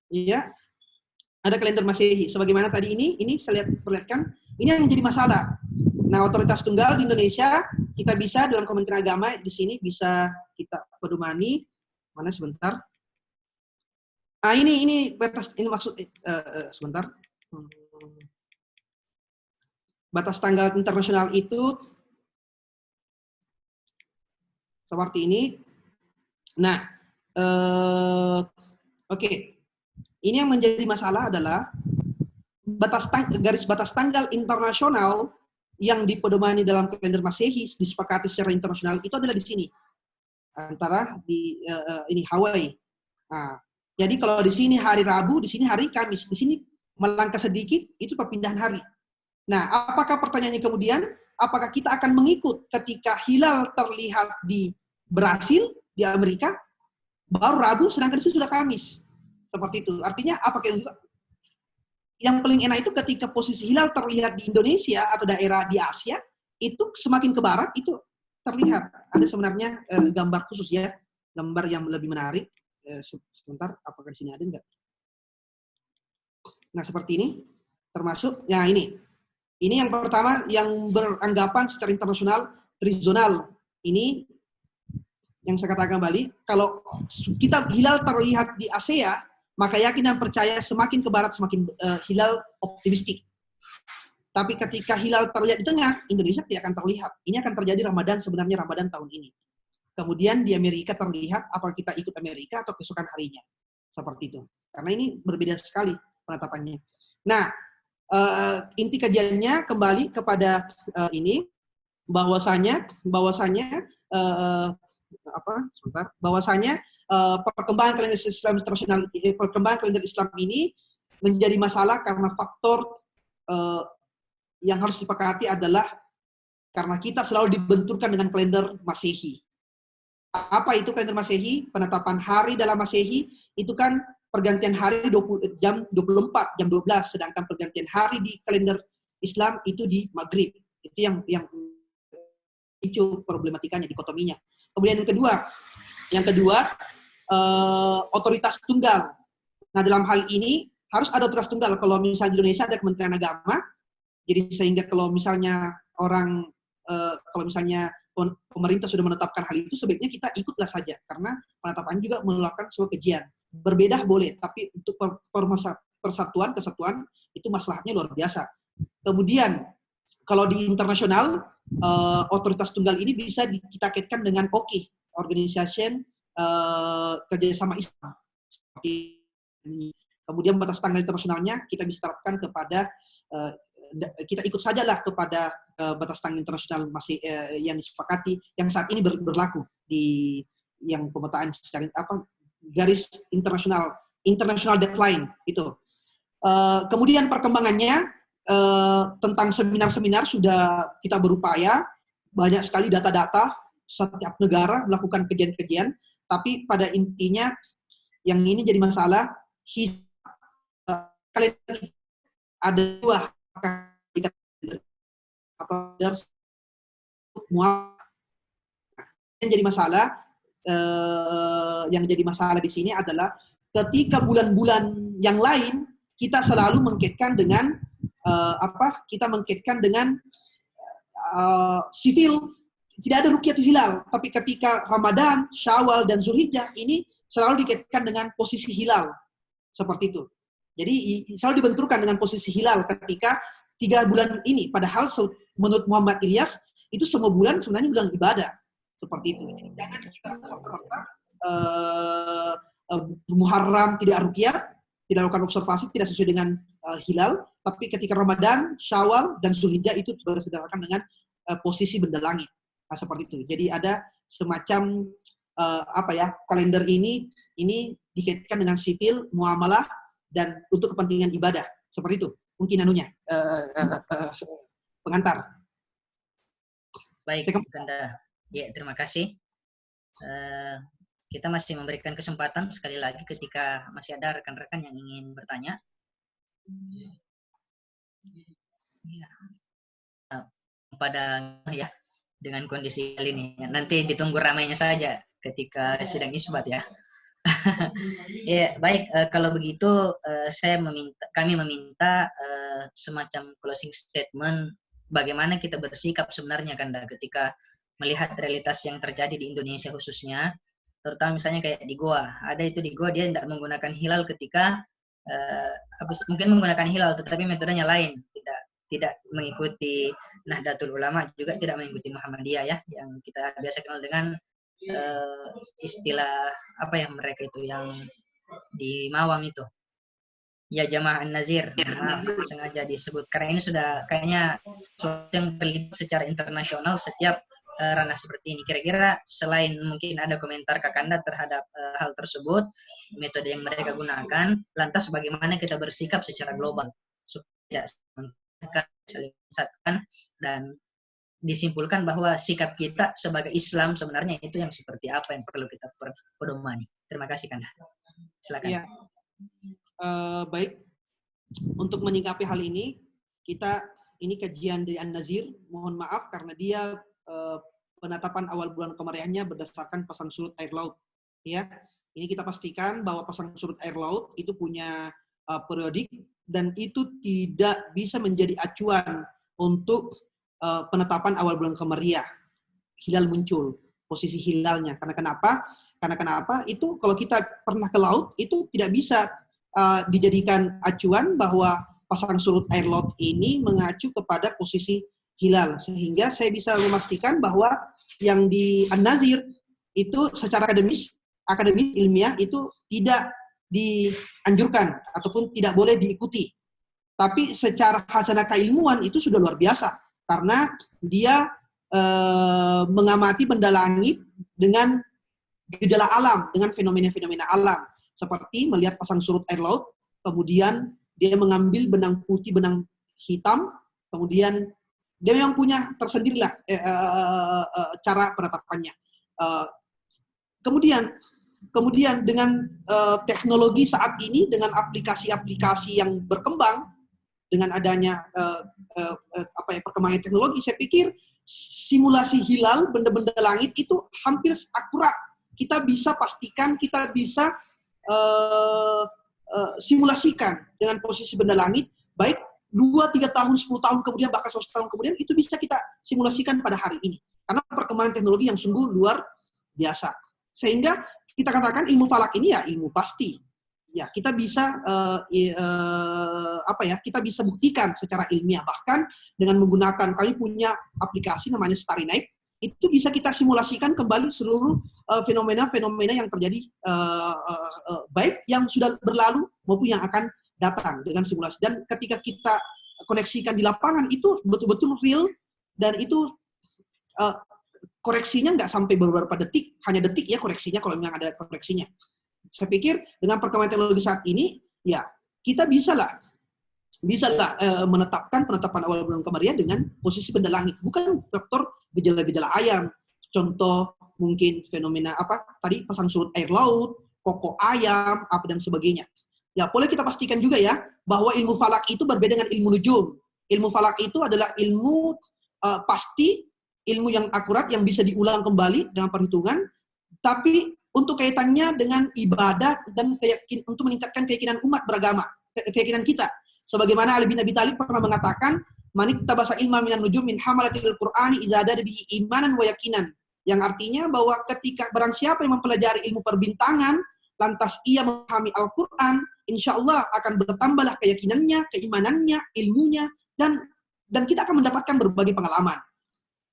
Ya. Ada kalender Masehi. Sebagaimana tadi ini saya perlihatkan, ini yang menjadi masalah. Nah, otoritas tunggal di Indonesia, kita bisa dalam Kementerian Agama di sini bisa kita pedomani. Mana sebentar? Nah, ini batas, ini maksud sebentar. Batas tanggal internasional itu seperti ini. Nah, oke. Ini yang menjadi masalah adalah garis batas tanggal internasional yang dipedomani dalam kalender Masehi disepakati secara internasional itu adalah di sini. Antara di ini Hawaii. Nah, jadi kalau di sini hari Rabu, di sini hari Kamis, di sini melangkah sedikit itu perpindahan hari. Nah, apakah pertanyaannya kemudian, apakah kita akan mengikut ketika hilal terlihat di Brasil, di Amerika, baru Rabu, sedangkan di sini sudah Kamis. Seperti itu. Artinya apakah yang paling enak itu ketika posisi hilal terlihat di Indonesia atau daerah di Asia, itu semakin ke barat itu terlihat. Ada sebenarnya gambar khusus ya, gambar yang lebih menarik. Sebentar, apakah di sini ada enggak? Nah, seperti ini. Termasuk, ya ini yang pertama yang beranggapan secara internasional trizonal. Ini yang saya katakan kembali, kalau kita hilal terlihat di Asia, maka yakin dan percaya semakin ke barat semakin hilal optimistik. Tapi ketika hilal terlihat di tengah, Indonesia tidak akan terlihat. Ini akan terjadi Ramadan, sebenarnya Ramadan tahun ini. Kemudian di Amerika terlihat, apakah kita ikut Amerika atau keesokan harinya. Seperti itu. Karena ini berbeda sekali penetapannya. Nah, inti kajiannya kembali kepada ini, bahwasanya perkembangan kalender Islam internasional, perkembangan kalender Islam ini menjadi masalah karena faktor yang harus disepakati adalah karena kita selalu dibenturkan dengan kalender Masehi. Apa itu kalender Masehi? Penetapan hari dalam Masehi itu kan pergantian hari jam 24, jam 12, sedangkan pergantian hari di kalender Islam itu di Maghrib. Itu yang itu problematikanya, dikotominya. Kemudian yang kedua otoritas tunggal. Nah, dalam hal ini harus ada otoritas tunggal. Kalau misalnya di Indonesia ada Kementerian Agama, jadi sehingga kalau misalnya pemerintah sudah menetapkan hal itu, sebaiknya kita ikutlah saja, karena penetapan juga melakukan sebuah kajian. Berbeda boleh, tapi untuk persatuan, kesatuan, itu masalahnya luar biasa. Kemudian, kalau di internasional, otoritas tunggal ini bisa kita kaitkan dengan OKI, Organization Kerjasama Islam. Kemudian batas tanggal internasionalnya kita bisa terapkan kepada kita ikut sajalah kepada batas tanggal internasional masih yang disepakati yang saat ini berlaku di yang pemetaan secara garis international deadline itu. Kemudian perkembangannya tentang seminar-seminar sudah kita berupaya, banyak sekali data-data, setiap negara melakukan kajian-kajian, tapi pada intinya yang ini jadi masalah ada dua atau yang jadi masalah di sini adalah ketika bulan-bulan yang lain kita selalu mengkaitkan dengan sivil, tidak ada ruqyatul hilal, tapi ketika Ramadan, Syawal dan Zulhijjah ini selalu dikaitkan dengan posisi hilal seperti itu. Jadi selalu dibenturkan dengan posisi hilal ketika 3 bulan ini, padahal menurut Muhammad Ilyas itu semua bulan sebenarnya bulan ibadah seperti itu. Jadi jangan kita serta-merta Muharram tidak ruqyah, tidak lakukan observasi, tidak sesuai dengan hilal, tapi ketika Ramadan, Syawal dan Zulhijjah itu berdasarkan dengan posisi benda langit. Nah, seperti itu. Jadi ada semacam kalender ini dikaitkan dengan sivil, muamalah dan untuk kepentingan ibadah. Seperti itu. Mungkin pengantar. Baik, Kanda. Ya, terima kasih. Kita masih memberikan kesempatan sekali lagi ketika masih ada rekan-rekan yang ingin bertanya. Ya. Ya, dengan kondisi kali ini. Nanti ditunggu ramainya saja ketika sidang isbat ya. Ya, baik. Kalau begitu, kami meminta semacam closing statement bagaimana kita bersikap sebenarnya, Kanda, ketika melihat realitas yang terjadi di Indonesia khususnya, terutama misalnya kayak di Goa. Ada itu di Goa dia tidak menggunakan hilal ketika mungkin menggunakan hilal, tetapi metodenya lain, tidak mengikuti Nahdlatul Ulama, juga tidak mengikuti Muhammadiyah ya, yang kita biasa kenal dengan istilah mereka itu yang di Mawang itu ya, Jamaah An-Nazir. Maaf, sengaja disebut karena ini sudah kayaknya sesuatu yang terlibat secara internasional setiap ranah seperti ini. Kira-kira selain mungkin ada komentar Kakanda terhadap hal tersebut, metode yang mereka gunakan, lantas bagaimana kita bersikap secara global supaya tidak saling menyesatkan dan disimpulkan bahwa sikap kita sebagai Islam sebenarnya itu yang seperti apa yang perlu kita pedomani. Terima kasih, Kanda. Silakan. Ya. Baik. Untuk menyikapi hal ini, ini kajian dari An-Nazir. Mohon maaf karena dia penetapan awal bulan kemariannya berdasarkan pasang surut air laut. Ya, ini kita pastikan bahwa pasang surut air laut itu punya periodik dan itu tidak bisa menjadi acuan untuk penetapan awal bulan Qamariah. Hilal muncul, posisi hilalnya. Karena kenapa? Itu kalau kita pernah ke laut, itu tidak bisa dijadikan acuan bahwa pasang surut air laut ini mengacu kepada posisi hilal. Sehingga saya bisa memastikan bahwa yang di An-Nazir itu secara akademis ilmiah itu tidak dianjurkan ataupun tidak boleh diikuti. Tapi secara hasanah keilmuan itu sudah luar biasa. Karena dia mengamati benda langit dengan gejala alam, dengan fenomena-fenomena alam. Seperti melihat pasang surut air laut, kemudian dia mengambil benang putih, benang hitam, kemudian dia memang punya tersendirilah cara penetapannya. Kemudian dengan teknologi saat ini, dengan aplikasi-aplikasi yang berkembang, dengan adanya perkembangan teknologi, saya pikir simulasi hilal benda-benda langit itu hampir akurat. Kita bisa pastikan, kita bisa simulasikan dengan posisi benda langit, baik 2-3 tahun, 10 tahun kemudian, bahkan 100 tahun kemudian, itu bisa kita simulasikan pada hari ini. Karena perkembangan teknologi yang sungguh luar biasa. Sehingga kita katakan ilmu falak ini ya ilmu pasti. Ya, kita bisa kita bisa buktikan secara ilmiah, bahkan dengan menggunakan, kami punya aplikasi namanya Starry Night, itu bisa kita simulasikan kembali seluruh fenomena-fenomena yang terjadi, baik yang sudah berlalu maupun yang akan datang dengan simulasi. Dan ketika kita koneksikan di lapangan, itu betul-betul real, dan itu koreksinya nggak sampai beberapa detik, hanya detik ya koreksinya kalau memang ada koreksinya. Saya pikir dengan perkembangan teknologi saat ini, ya kita bisalah menetapkan penetapan awal bulan Komariah dengan posisi benda langit, bukan faktor gejala-gejala ayam. Contoh mungkin fenomena tadi pasang surut air laut, koko ayam, apa dan sebagainya. Ya boleh kita pastikan juga ya bahwa ilmu falak itu berbeda dengan ilmu nujum. Ilmu falak itu adalah ilmu pasti, ilmu yang akurat yang bisa diulang kembali dengan perhitungan, tapi untuk kaitannya dengan ibadah dan untuk meningkatkan keyakinan umat beragama, keyakinan kita. Sebagaimana Ali bin Abi Thalib pernah mengatakan, "Manik tabasa ilma minan nujum min hamalatil Qur'ani idza dada bihi imanan wa yakinan." Yang artinya bahwa ketika barang siapa yang mempelajari ilmu perbintangan, lantas ia memahami Al-Qur'an, insya Allah akan bertambahlah keyakinannya, keimanannya, ilmunya, dan kita akan mendapatkan berbagai pengalaman.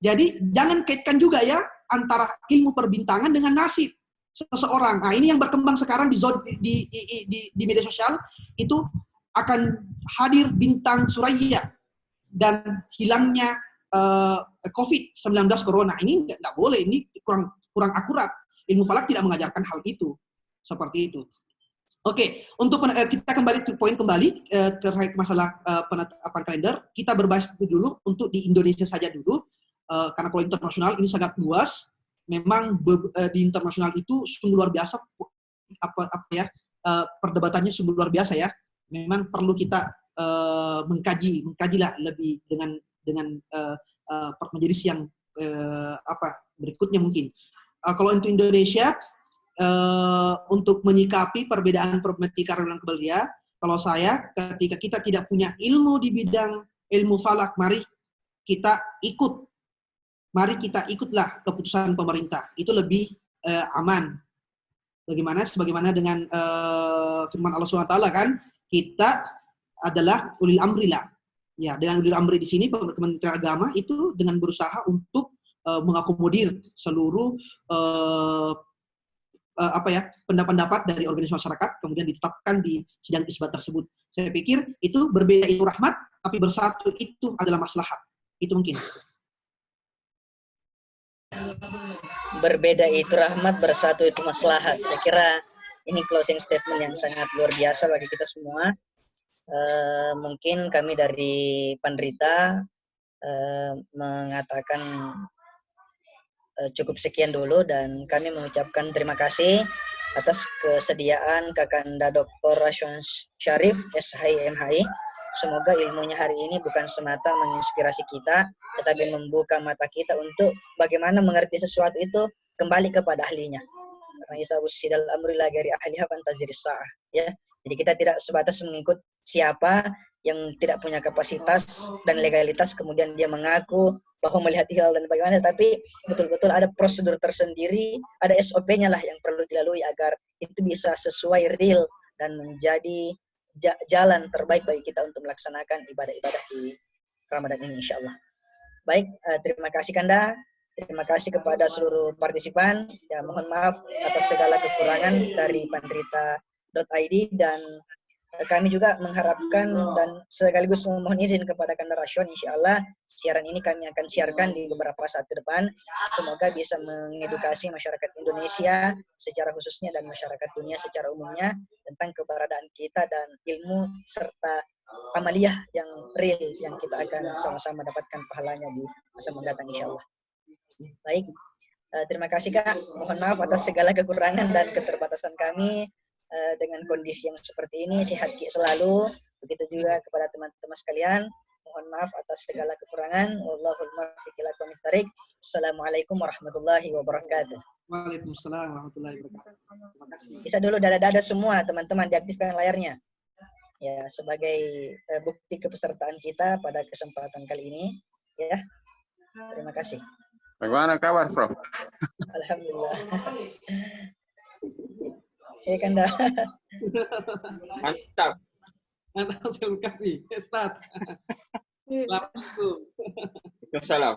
Jadi jangan kaitkan juga ya antara ilmu perbintangan dengan nasib seseorang. Nah, ini yang berkembang sekarang di media sosial, itu akan hadir bintang Suraya dan hilangnya COVID-19 Corona. Ini nggak boleh, ini kurang akurat. Ilmu falak tidak mengajarkan hal itu. Seperti itu. Oke, untuk kita kembali ke poin kembali terkait masalah penetapan kalender, kita berbahas dulu untuk di Indonesia saja dulu, karena kalau internasional ini sangat luas. Memang di internasional itu sungguh luar biasa, perdebatannya sungguh luar biasa ya. Memang perlu kita mengkajilah lebih dengan majelis yang berikutnya mungkin. Kalau untuk Indonesia, untuk menyikapi perbedaan problematika bulan Komariah, kalau saya, ketika kita tidak punya ilmu di bidang ilmu falak, mari kita ikutlah keputusan pemerintah. Itu lebih aman. Sebagaimana dengan firman Allah SWT kan, kita adalah ulil amri lah. Ya, dengan ulil amri di sini Kementerian Agama itu dengan berusaha untuk mengakomodir seluruh pendapat dari organisasi masyarakat, kemudian ditetapkan di sidang isbat tersebut. Saya pikir itu berbeda itu rahmat, tapi bersatu itu adalah maslahat. Itu mungkin. Berbeda itu rahmat, bersatu itu maslahat. Saya kira ini closing statement yang sangat luar biasa bagi kita semua. Mungkin kami dari Pandrita mengatakan cukup sekian dulu, dan kami mengucapkan terima kasih atas kesediaan Kakanda Dr. Rashwan Syarif, SHI MHI. Semoga ilmunya hari ini bukan semata menginspirasi kita, tetapi membuka mata kita untuk bagaimana mengerti sesuatu itu kembali kepada ahlinya. Karena isa usidal amri la ghairi ahliha fantaziris sa'ah, ya. Jadi kita tidak sebatas mengikut siapa yang tidak punya kapasitas dan legalitas, kemudian dia mengaku bahwa melihat hilal dan bagaimana, tapi betul-betul ada prosedur tersendiri, ada SOP-nya lah yang perlu dilalui agar itu bisa sesuai real dan menjadi jalan terbaik bagi kita untuk melaksanakan ibadah-ibadah di Ramadan ini, insya Allah. Baik, terima kasih Kanda, terima kasih kepada seluruh partisipan. Ya, mohon maaf atas segala kekurangan dari Pandrita.id, dan kami juga mengharapkan dan sekaligus memohon izin kepada Kanda Rashwan, insya Allah siaran ini kami akan siarkan di beberapa saat ke depan. Semoga bisa mengedukasi masyarakat Indonesia secara khususnya dan masyarakat dunia secara umumnya tentang keberadaan kita dan ilmu serta amaliyah yang real yang kita akan sama-sama dapatkan pahalanya di masa mendatang, insya Allah. Baik, terima kasih Kak. Mohon maaf atas segala kekurangan dan keterbatasan kami. Dengan kondisi yang seperti ini, sehat selalu. Begitu juga kepada teman-teman sekalian. Mohon maaf atas segala kekurangan. Wallahul muwaffiq ila aqwamit thariq. Assalamualaikum warahmatullahi wabarakatuh. Waalaikumsalam warahmatullahi wabarakatuh. Terima kasih. Bisa dulu dada-dada semua teman-teman, diaktifkan layarnya. Ya, sebagai bukti kepesertaan kita pada kesempatan kali ini. Ya, terima kasih. Bagaimana kabar, Prof? Alhamdulillah. Ya Kanda. Mantap. Mantap sekali, Ustaz. Assalamualaikum. Waalaikumsalam.